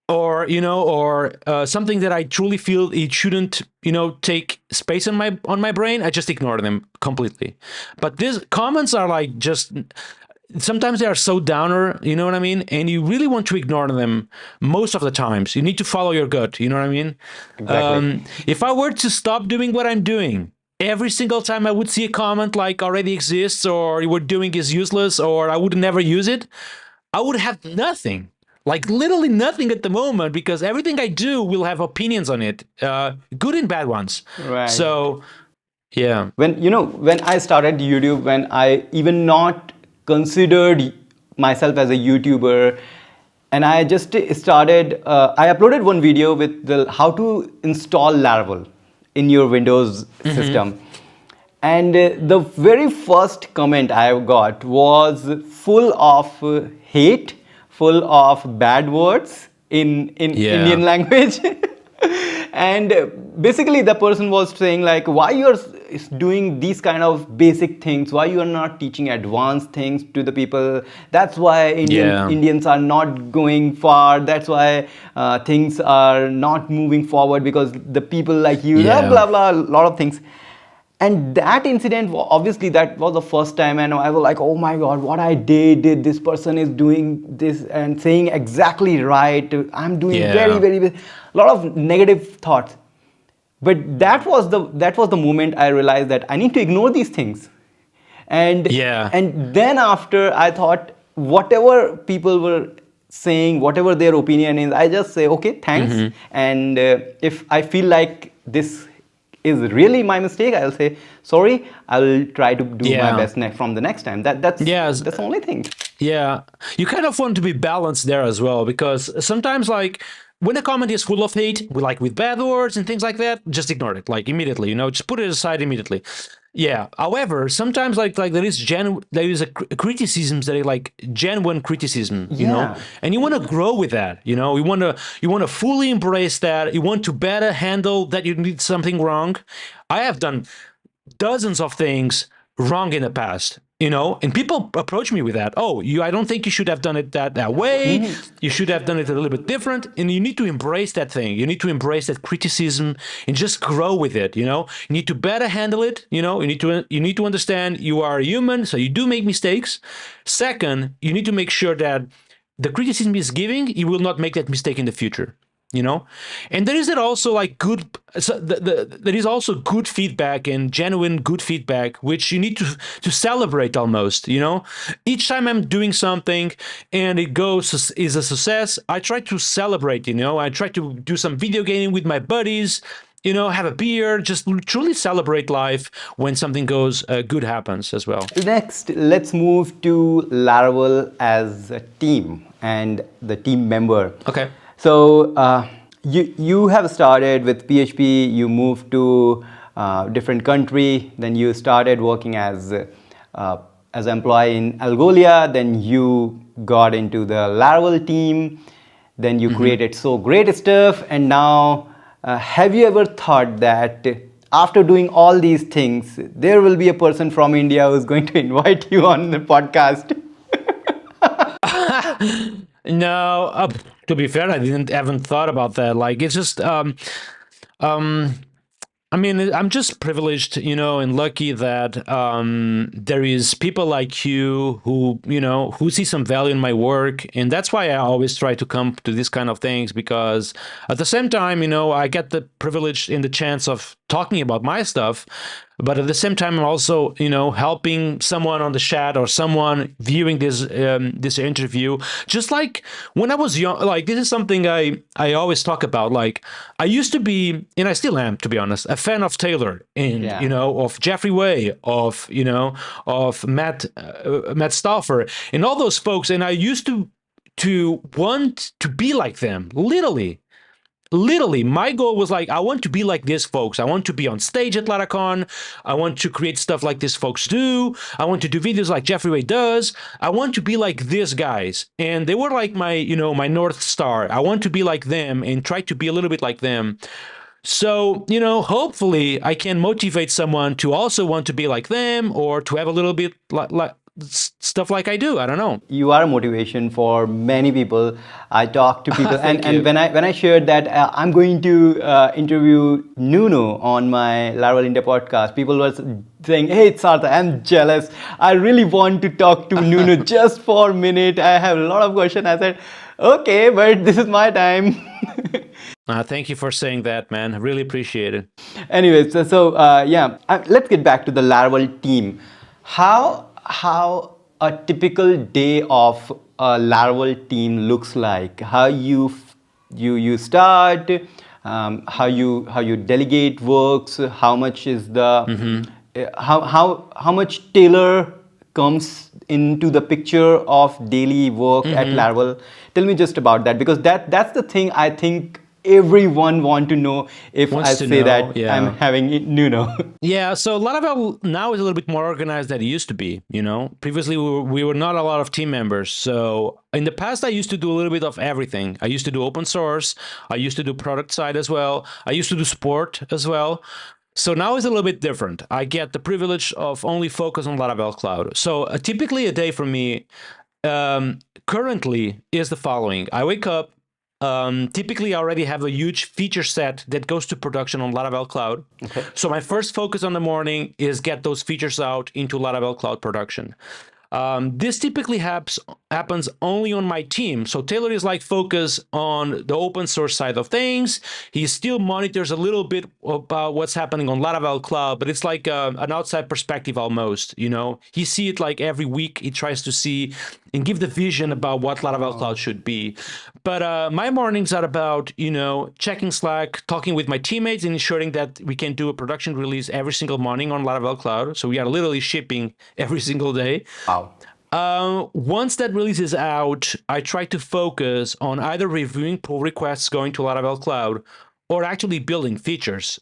or something that I truly feel it shouldn't take space on my brain, I just ignore them completely. But these comments are like just sometimes they are so downer, you know what I mean? And you really want to ignore them most of the times. You need to follow your gut, you know what I mean? Exactly. If I were to stop doing what I'm doing, every single time I would see a comment like already exists or what you're doing is useless or I would never use it, I would have nothing. Like literally nothing at the moment because everything I do will have opinions on it, good and bad ones. Right. So, yeah. When I started YouTube, when I even not considered myself as a YouTuber, and I just started, I uploaded one video with the how to install Laravel in your Windows system. And the very first comment I got was full of hate, full of bad words in Yeah. Indian language. And basically the person was saying like, why you're doing these kind of basic things, why you are not teaching advanced things to the people, that's why Yeah. Indians are not going far, that's why things are not moving forward because the people like you, Yeah. blah blah, a lot of things. And that incident, obviously that was the first time, and I was like, oh my god, what I did, this person is doing this and saying exactly right, I'm doing Yeah. very a lot of negative thoughts. But that was the moment I realized that I need to ignore these things. And Yeah. and then after I thought, whatever people were saying, whatever their opinion is, I just say okay, thanks. And if I feel like this is really my mistake, I'll say sorry, I'll try to do my Yeah. best from the next time. That's Yes. that's the only thing. Yeah, you kind of want to be balanced there as well because sometimes, like, when a comment is full of hate, like with bad words and things like that, just ignore it, like immediately. Just put it aside immediately. Yeah. However, sometimes like there is a criticisms that are like genuine criticism, Yeah. and you want to grow with that. You want to fully embrace that. You want to better handle that you did something wrong. I have done dozens of things wrong in the past, and people approach me with that. Oh, I don't think you should have done it that way. You should have done it a little bit different. And you need to embrace that thing. You need to embrace that criticism and just grow with it. You need to better handle it. You need to understand you are a human, so you do make mistakes. Second, you need to make sure that the criticism is giving, you will not make that mistake in the future. And there is that also like good there is also good feedback and genuine good feedback which you need to celebrate almost. Each time I'm doing something and it is a success, I try to celebrate. I try to do some video gaming with my buddies, have a beer, just truly celebrate life when something goes good happens as well. Next, let's move to Laravel as a team and the team member. Okay. So you have started with PHP. You moved to different country. Then you started working as employee in Algolia. Then you got into the Laravel team. Then you created so great stuff. And now, have you ever thought that after doing all these things, there will be a person from India who's going to invite you on the podcast? No, to be fair, I haven't thought about that. Like, it's just, I mean, I'm just privileged, and lucky that there is people like you who see some value in my work, and that's why I always try to come to these kind of things because at the same time, I get the privilege and the chance of talking about my stuff. But at the same time, I'm also, helping someone on the chat or someone viewing this interview. Just like when I was young, like this is something I always talk about. Like I used to be, and I still am, to be honest, a fan of Taylor and of Jeffrey Way, of Matt Stauffer, and all those folks. And I used to want to be like them, literally, my goal was like, I want to be like these folks. I want to be on stage at Laracon. I want to create stuff like these folks do. I want to do videos like Jeffrey Way does. I want to be like these guys. And they were like my, my North Star. I want to be like them and try to be a little bit like them. So, hopefully I can motivate someone to also want to be like them or to have a little bit stuff like I do. I don't know. You are a motivation for many people. I talk to people, Thank and you. when I shared that I'm going to interview Nuno on my Laravel India podcast, people were saying, "Hey, Sartha, I'm jealous. I really want to talk to Nuno just for a minute. I have a lot of questions." I said, "Okay, but this is my time." Thank you for saying that, man. I really appreciate it. Anyways, yeah, let's get back to the Laravel team. How a typical day of a Laravel team looks like? How you start, how you delegate works, how much is the how much Taylor comes into the picture of daily work at Laravel. Tell me just about that, because that's the thing I think everyone want to know if I Wants to say know, that I'm yeah. having Nuno. Yeah, so Laravel now is a little bit more organized than it used to be. Previously we were not a lot of team members. So in the past, I used to do a little bit of everything. I used to do open source. I used to do product side as well. I used to do support as well. So now it's a little bit different. I get the privilege of only focus on Laravel Cloud. So typically a day for me currently is the following. I wake up. Typically, I already have a huge feature set that goes to production on Laravel Cloud. Okay. So my first focus on the morning is get those features out into Laravel Cloud production. This typically happens only on my team. So Taylor is like focused on the open source side of things. He still monitors a little bit about what's happening on Laravel Cloud, but it's like an outside perspective almost. He see it like every week. He tries to see and give the vision about what Laravel Cloud should be. But my mornings are about checking Slack, talking with my teammates, and ensuring that we can do a production release every single morning on Laravel Cloud. So we are literally shipping every single day. Wow. Once that release is out, I try to focus on either reviewing pull requests going to Laravel Cloud or actually building features.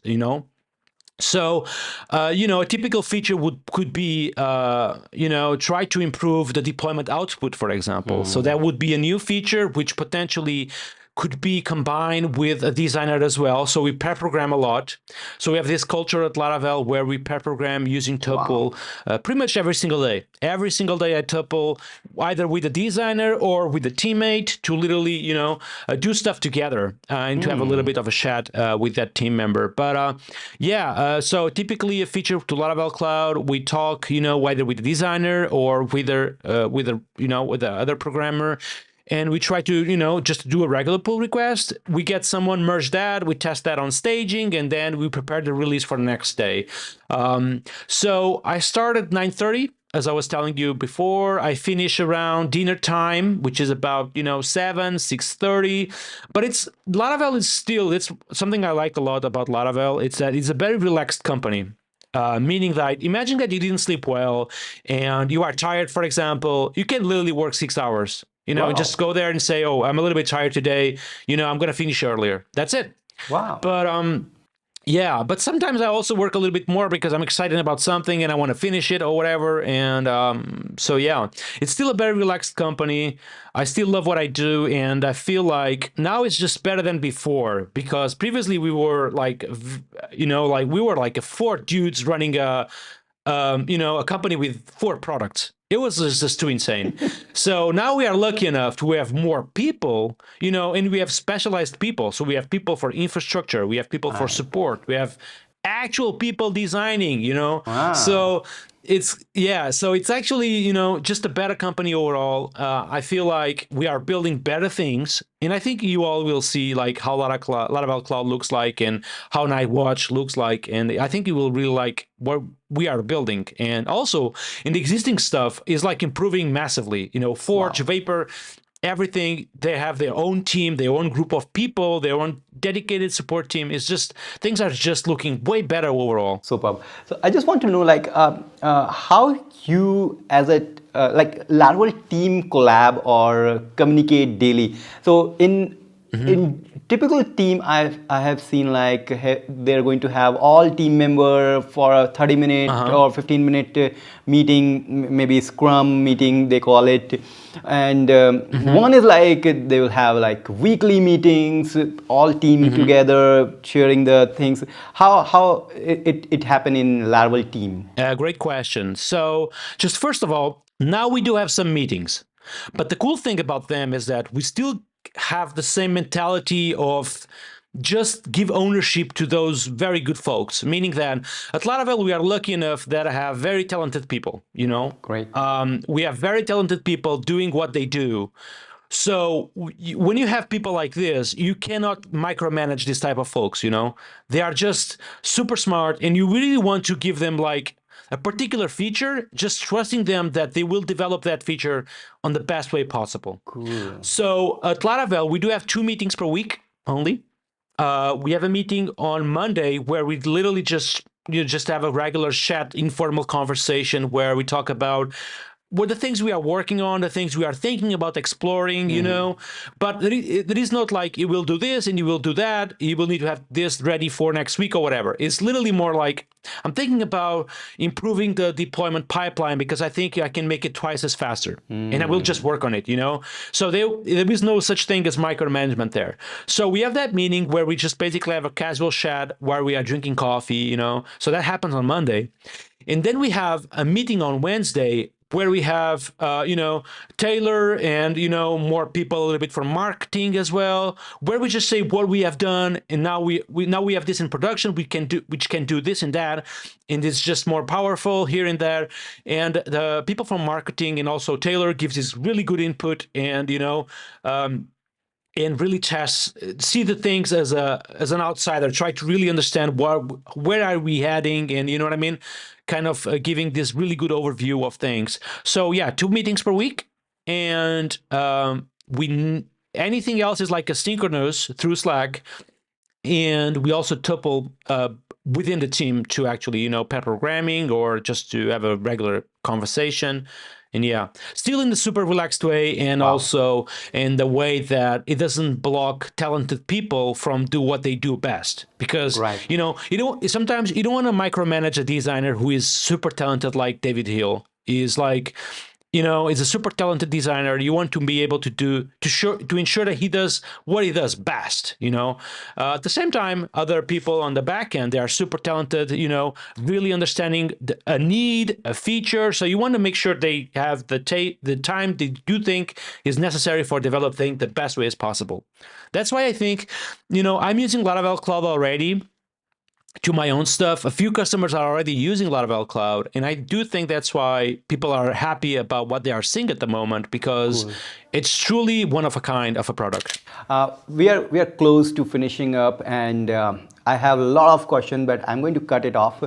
So, a typical feature could be, try to improve the deployment output, for example. So that would be a new feature which potentially could be combined with a designer as well. So we pair program a lot. So we have this culture at Laravel where we pair program using tuple pretty much every single day. Every single day I tuple either with a designer or with a teammate to literally, do stuff together and to have a little bit of a chat with that team member. But so typically a feature to Laravel Cloud, we talk, whether with the designer or with the other programmer. And we try to, just do a regular pull request. We get someone, merge that, we test that on staging, and then we prepare the release for the next day. So I start at 9:30, as I was telling you before. I finish around dinner time, which is about 6:30. But Laravel it's something I like a lot about Laravel. It's that it's a very relaxed company. Meaning that imagine that you didn't sleep well and you are tired, for example, you can literally work 6 hours. Wow. Just go there and say, "Oh, I'm a little bit tired today. I'm gonna finish earlier." That's it. Wow. But sometimes I also work a little bit more because I'm excited about something and I want to finish it or whatever. And it's still a very relaxed company. I still love what I do, and I feel like now it's just better than before, because previously we were like, we were like four dudes running a company with four products. It was just too insane. So now we are lucky enough to have more people, and we have specialized people. So we have people for infrastructure, we have people for support, we have actual people designing, Wow. So it's actually, just a better company overall. I feel like we are building better things, and I think you all will see like how Laravel Cloud looks like and how Nightwatch looks like, and I think you will really like what we are building. And also in the existing stuff is like improving massively, Forge, Vapor, everything. They have their own team, their own group of people, their own dedicated support team. It's just, things are just looking way better overall. Superb. So I just want to know, how you as a Laravel team collab or communicate daily. So in in typical team, I have seen like they're going to have all team member for a 30-minute or 15-minute meeting, maybe Scrum meeting they call it, and one is like they will have like weekly meetings, all team together sharing the things. How it happen in Laravel team? Great question. So, just first of all, now we do have some meetings, but the cool thing about them is that we still have the same mentality of just give ownership to those very good folks. Meaning that at Laravel, we are lucky enough that I have very talented people. Great. We have very talented people doing what they do. So when you have people like this, you cannot micromanage this type of folks, They are just super smart, and you really want to give them like a particular feature, just trusting them that they will develop that feature on the best way possible. Cool. So at Laravel, we do have 2 meetings per week only. We have a meeting on Monday where we literally just have a regular chat, informal conversation where we talk about what the things we are working on, the things we are thinking about exploring, but there is not like you will do this and you will do that. You will need to have this ready for next week or whatever. It's literally more like I'm thinking about improving the deployment pipeline because I think I can make it twice as faster, and I will just work on it, So there is no such thing as micromanagement there. So we have that meeting where we just basically have a casual chat where we are drinking coffee, So that happens on Monday. And then we have a meeting on Wednesday where we have, Taylor and, more people a little bit from marketing as well, where we just say what we have done. And now we have this in production, which can do this and that. And it's just more powerful here and there. And the people from marketing and also Taylor gives his really good input and, and really see the things as an outsider, try to really understand where are we heading, and you know what I mean, kind of giving this really good overview of things. So yeah, 2 meetings per week, and anything else is like asynchronous through Slack, and we also tuple within the team to actually pair programming or just to have a regular conversation. And yeah, still in the super relaxed way, and also in the way that it doesn't block talented people from do what they do best. Because sometimes you don't want to micromanage a designer who is super talented like David Hill. Is like, is a super talented designer. You want to be able to ensure that he does what he does best. At the same time, other people on the back end, they are super talented. Really understanding a need, a feature. So you want to make sure they have the time they do think is necessary for developing the best way as possible. That's why I think, I'm using Laravel Cloud already to my own stuff. A few customers are already using Laravel Cloud, and I do think that's why people are happy about what they are seeing at the moment, because it's truly one of a kind of a product. We are close to finishing up, and I have a lot of questions, but I'm going to cut it off.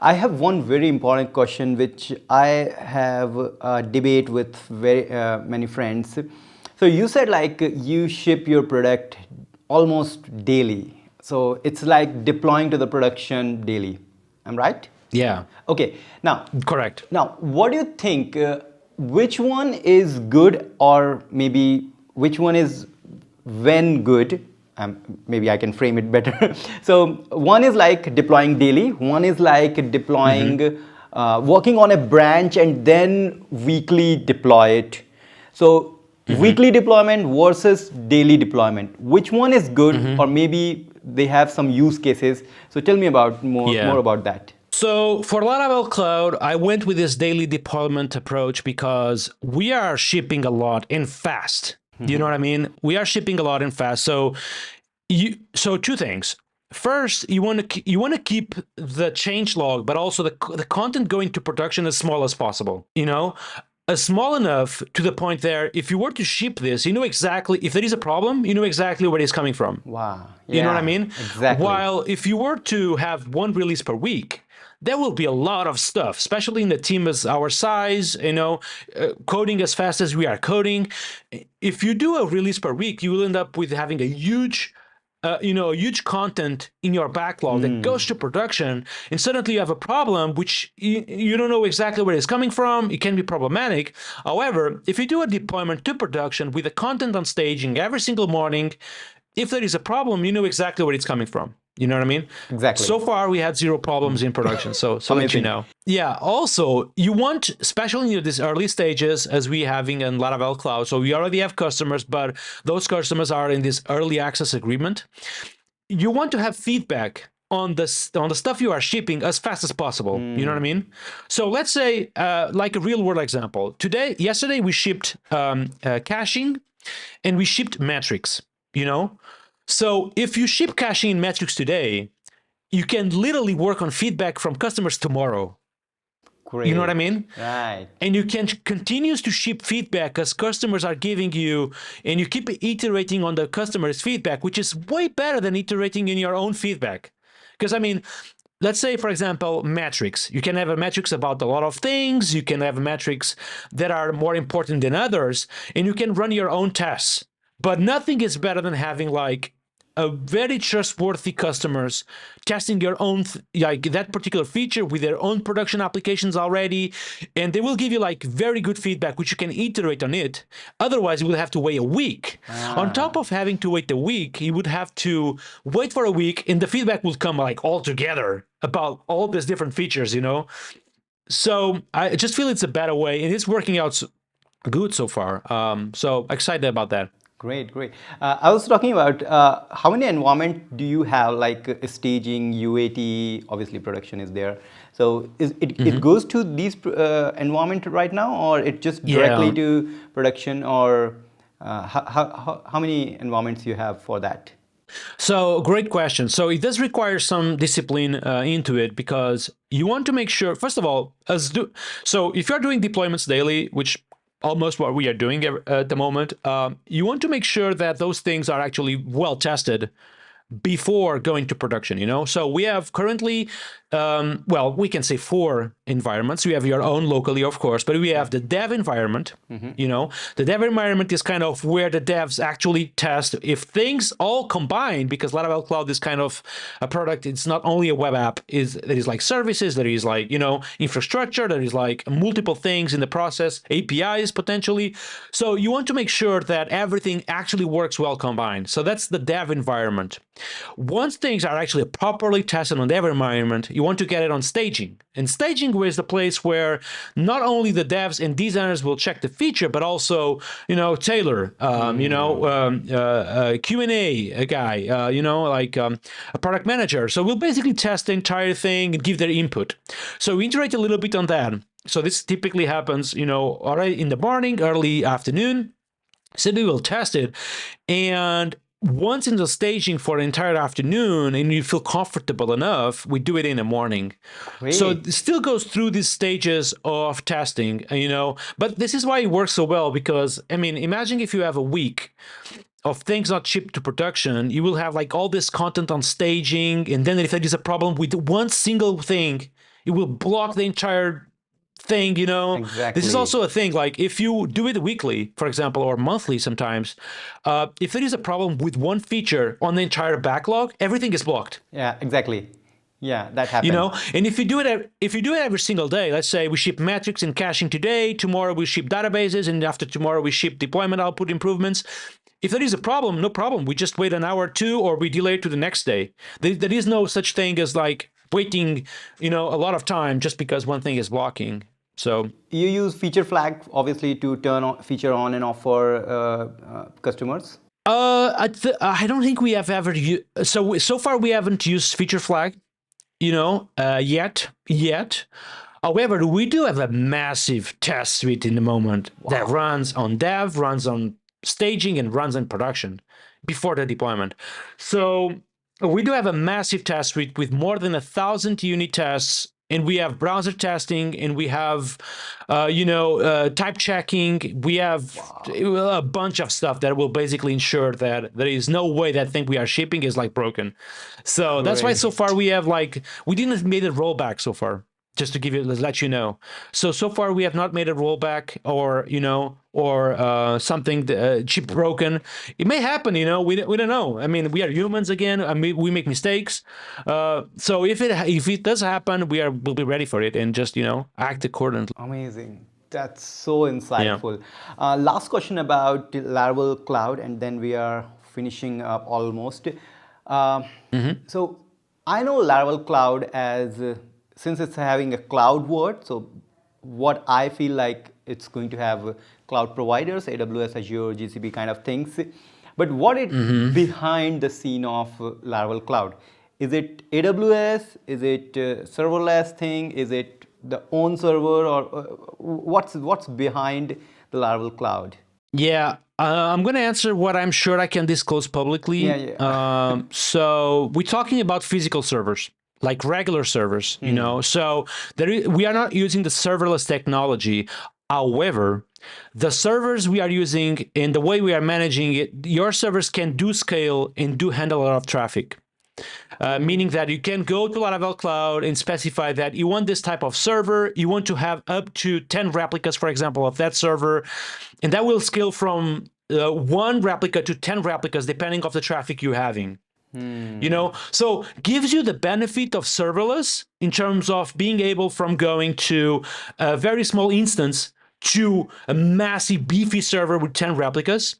I have one very important question which I have a debate with very many friends. So you said like you ship your product almost daily. So it's like deploying to the production daily. I'm right? Yeah. Okay. Now, correct. Now, what do you think? Which one is good, or maybe which one is when good? Maybe I can frame it better. So one is like deploying daily. One is like deploying, working on a branch and then weekly deploy it. So weekly deployment versus daily deployment. Which one is good, or maybe they have some use cases? So tell me more about that. So for Laravel Cloud, I went with this daily deployment approach because we are shipping a lot and fast. You know what I mean? We are shipping a lot and fast. So 2 things. First, you want to keep the change log, but also the content going to production as small as possible. Small enough to the point there, if you were to ship this, you know exactly, if there is a problem, you know exactly where it's coming from. Wow. Yeah, you know what I mean? Exactly. While if you were to have 1 release per week, there will be a lot of stuff, especially in the team as our size, coding as fast as we are coding. If you do a release per week, you will end up with having a huge content in your backlog that goes to production, and suddenly you have a problem which you don't know exactly where it's coming from. It can be problematic. However, if you do a deployment to production with the content on staging every single morning, if there is a problem, you know exactly where it's coming from. You know what I mean? Exactly. So far, we had zero problems in production. So let you Amazing. know. Yeah. Also, you want, especially in these early stages, as we having in Laravel Cloud. So we already have customers, but those customers are in this early access agreement. You want to have feedback on the stuff you are shipping as fast as possible. You know what I mean? So let's say, like a real world example. Yesterday, we shipped caching, and we shipped metrics. You know. So if you ship caching and metrics today, you can literally work on feedback from customers tomorrow. Great. You know what I mean? Right. And you can continue to ship feedback as customers are giving you, and you keep iterating on the customer's feedback, which is way better than iterating in your own feedback. Because I mean, let's say, for example, metrics. You can have a metrics about a lot of things. You can have metrics that are more important than others, and you can run your own tests. But nothing is better than having like a very trustworthy customers testing your own like that particular feature with their own production applications already, and they will give you like very good feedback which you can iterate on it. Otherwise you will have to wait a week. On top of having to wait a week, you would have to wait for a week, and the feedback will come like all together about all these different features, you know. So I just feel it's a better way, and it's working out good so far. So excited about that. Great, great. I was talking about how many environment do you have, like staging, UAT, obviously production is there. So it goes to these environment right now, or it just directly to production, or how many environments you have for that? So great question. So it does require some discipline into it, because you want to make sure, first of all, so if you're doing deployments daily, which almost what we are doing at the moment, you want to make sure that those things are actually well tested before going to production, you know? So we have currently, we can say 4 environments. We have your own locally, of course, but we have the dev environment, you know? The dev environment is kind of where the devs actually test if things all combine, because Laravel Cloud is kind of a product. It's not only a web app, there is like services, there is like, you know, infrastructure, there is like multiple things in the process, APIs potentially. So you want to make sure that everything actually works well combined. So that's the dev environment. Once things are actually properly tested on dev environment, you want to get it on staging. And staging is the place where not only the devs and designers will check the feature, but also, you know, Taylor, Q&A guy, you know, like a product manager. So we'll basically test the entire thing and give their input. So we iterate a little bit on that. So this typically happens, you know, already in the morning, early afternoon. So we will test it. And once in the staging for an entire afternoon and you feel comfortable enough, we do it in the morning. Great. So it still goes through these stages of testing, you know, but this is why it works so well, because, I mean, imagine if you have a week of things not shipped to production, you will have like all this content on staging, and then if there is a problem with one single thing, it will block the entire thing, you know. Exactly. This is also a thing, like if you do it weekly, for example, or monthly sometimes, if there is a problem with one feature on the entire backlog, everything is blocked. Yeah, exactly. Yeah, that happens. You know, and if you do it every single day, let's say we ship metrics and caching today, tomorrow we ship databases, and after tomorrow we ship deployment output improvements. If there is a problem, no problem. We just wait an hour or two, or we delay it to the next day. There is no such thing as like waiting, you know, a lot of time just because one thing is blocking. So you use feature flag, obviously, to turn feature on and off for customers. I don't think we have ever so far we haven't used feature flag, you know, yet. However, we do have a massive test suite in the moment that runs on dev, runs on staging, and runs in production before the deployment. So we do have a massive test suite with more than 1,000 unit tests. And we have browser testing, and we have, type checking. We have a bunch of stuff that will basically ensure that there is no way that thing we are shipping is like broken. So that's why so far we didn't made a rollback so far. Just to let you know. So far we have not made a rollback or something chip broken. It may happen, you know. We don't know. I mean, we are humans again. I mean, we make mistakes. So if it does happen, we'll be ready for it and just, you know, act accordingly. Amazing. That's so insightful. Last question about Laravel Cloud, and then we are finishing up almost. So I know Laravel Cloud as since it's having a cloud word. So what I feel like it's going to have cloud providers, AWS, Azure, GCP kind of things. But what it behind the scene of Laravel Cloud? Is it AWS? Is it serverless thing? Is it the own server, or what's behind the Laravel Cloud? Yeah, I'm going to answer what I'm sure I can disclose publicly. Yeah. So we're talking about physical servers, like regular servers, you know. So we are not using the serverless technology. However, the servers we are using and the way we are managing it, your servers can do scale and do handle a lot of traffic. Meaning that you can go to Laravel Cloud and specify that you want this type of server, you want to have up to 10 replicas, for example, of that server, and that will scale from 1 replica to 10 replicas depending of the traffic you're having. You know, so gives you the benefit of serverless in terms of being able from going to a very small instance to a massive beefy server with 10 replicas.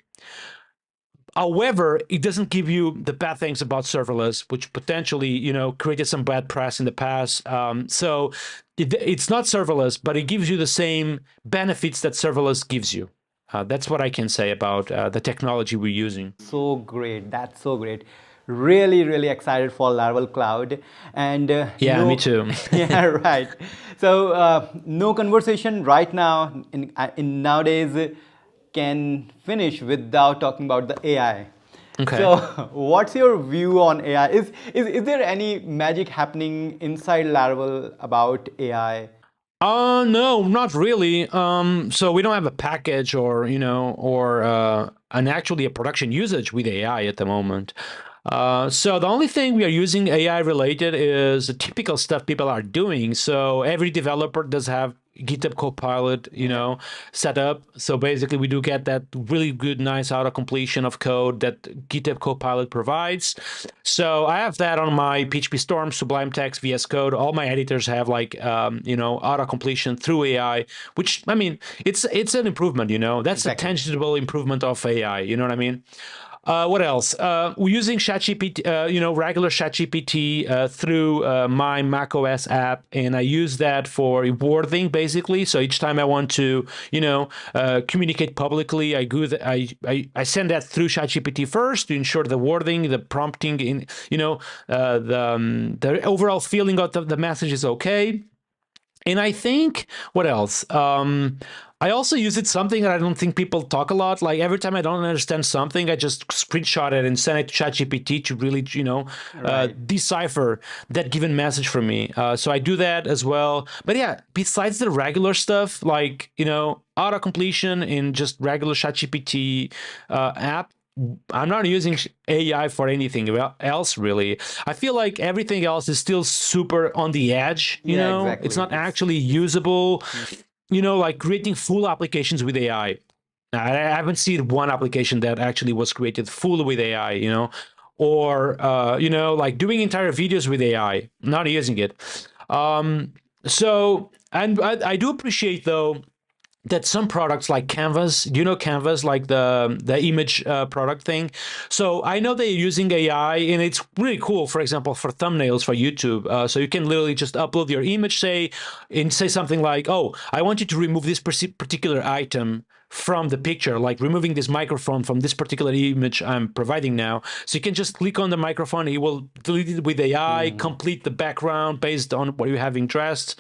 However, it doesn't give you the bad things about serverless, which potentially, you know, created some bad press in the past. So it's not serverless, but it gives you the same benefits that serverless gives you. That's what I can say about the technology we're using. So great. That's so great. Really, really excited for Laravel Cloud. And Yeah, me too. Yeah, right. So no conversation right now in nowadays can finish without talking about the AI. Okay. So what's your view on AI? Is there any magic happening inside Laravel about AI? No, not really. So we don't have a package or, you know, or actually a production usage with AI at the moment. So the only thing we are using AI related is the typical stuff people are doing. So every developer does have GitHub Copilot, you know, set up. So basically we do get that really good, nice auto completion of code that GitHub Copilot provides. So I have that on my PHP Storm, Sublime Text, VS Code. All my editors have like, you know, auto completion through AI, which, I mean, it's an improvement, you know, that's Exactly. a tangible improvement of AI. You know what I mean? What else? We're using ChatGPT, you know, regular ChatGPT through my macOS app, and I use that for wording basically. So each time I want to, you know, communicate publicly, I send that through ChatGPT first to ensure the wording, the prompting, in, you know, the overall feeling of the message is okay. And I think, what else? I also use it something that I don't think people talk a lot. Like every time I don't understand something, I just screenshot it and send it to ChatGPT to really, you know, decipher that given message for me. So I do that as well. But yeah, besides the regular stuff, like, you know, auto completion in just regular ChatGPT app, I'm not using AI for anything else, really. I feel like everything else is still super on the edge, you Yeah, know? exactly. It's not actually usable, you know, like creating full applications with AI. I haven't seen one application that actually was created full with AI, you know? Or, you know, like doing entire videos with AI, not using it. So, and I do appreciate, though, that some products like Canvas, you know, Canvas, like the image product thing. So I know they're using AI, and it's really cool. For example, for thumbnails for YouTube, so you can literally just upload your image, say something like, "Oh, I want you to remove this particular item from the picture, like removing this microphone from this particular image I'm providing now." So you can just click on the microphone, it will delete it with AI, complete the background based on what you have dressed.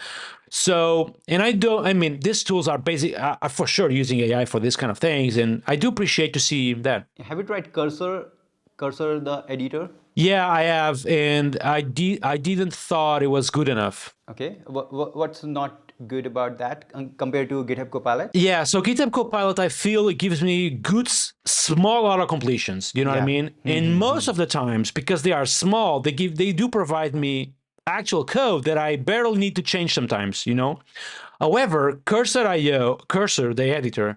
So, and I mean, these tools are for sure using AI for this kind of things, and I do appreciate to see that. Have you tried Cursor the editor? Yeah, I have, and I didn't thought it was good enough. Okay. What's not good about that compared to GitHub Copilot? Yeah, so GitHub Copilot, I feel it gives me good small auto completions. You know what I Yeah. mean? And most of the times, because they are small, they do provide me actual code that I barely need to change sometimes, you know? However, Cursor, the editor,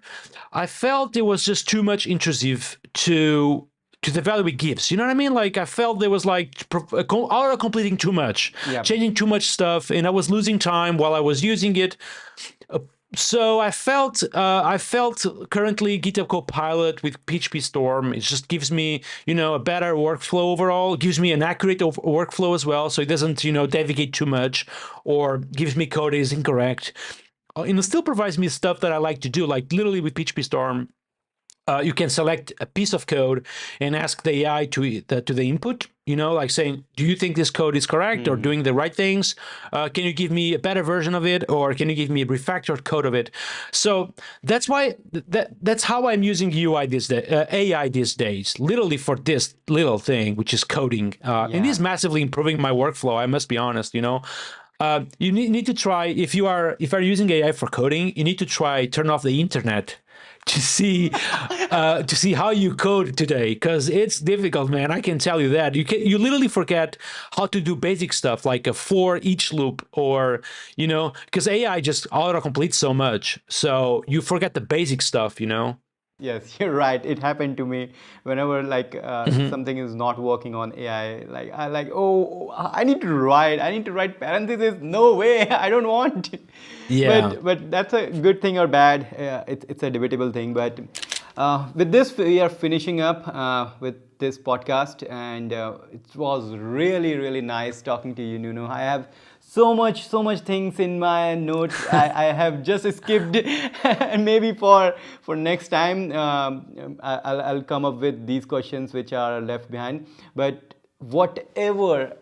I felt it was just too much intrusive to the value it gives. You know what I mean? Like I felt there was like auto completing too much, Yeah. changing too much stuff, and I was losing time while I was using it. So I felt currently GitHub Copilot with PHP Storm. It just gives me, a better workflow overall. It gives me an accurate workflow as well, so it doesn't, deviate too much or gives me code that is incorrect. And it still provides me stuff that I like to do, like literally with PHP Storm. You can select a piece of code and ask the AI to the input, like saying, do you think this code is correct or doing the right things? Can you give me a better version of it, or can you give me a refactored code of it? So that's why that's how I'm using AI these days, literally for this little thing, which is coding. And it is massively improving my workflow. I must be honest, you need to try, if you're using AI for coding, you need to try turn off the internet to see how you code today, because it's difficult, man. I can tell you that you literally forget how to do basic stuff like a for each loop, or because AI just auto completes so much, so you forget the basic stuff. Yes, you're right. It happened to me whenever something is not working on AI. Oh, I need to write parentheses. No way, I don't want. Yeah. But that's a good thing or bad. It's a debatable thing. But with this, we are finishing up with this podcast, and it was really, really nice talking to you, Nuno. I have so much things in my notes. I have just skipped, and maybe for next time I'll come up with these questions which are left behind. But whatever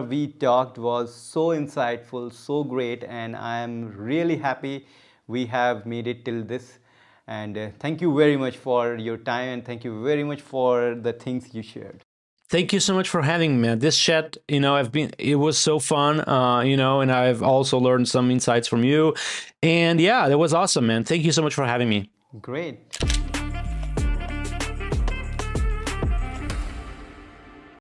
we talked was so insightful, so great, and I am really happy we have made it till this. And thank you very much for your time, and thank you very much for the things you shared. Thank you so much for having me, man. This chat, it was so fun, and I've also learned some insights from you. And yeah, that was awesome, man. Thank you so much for having me. Great.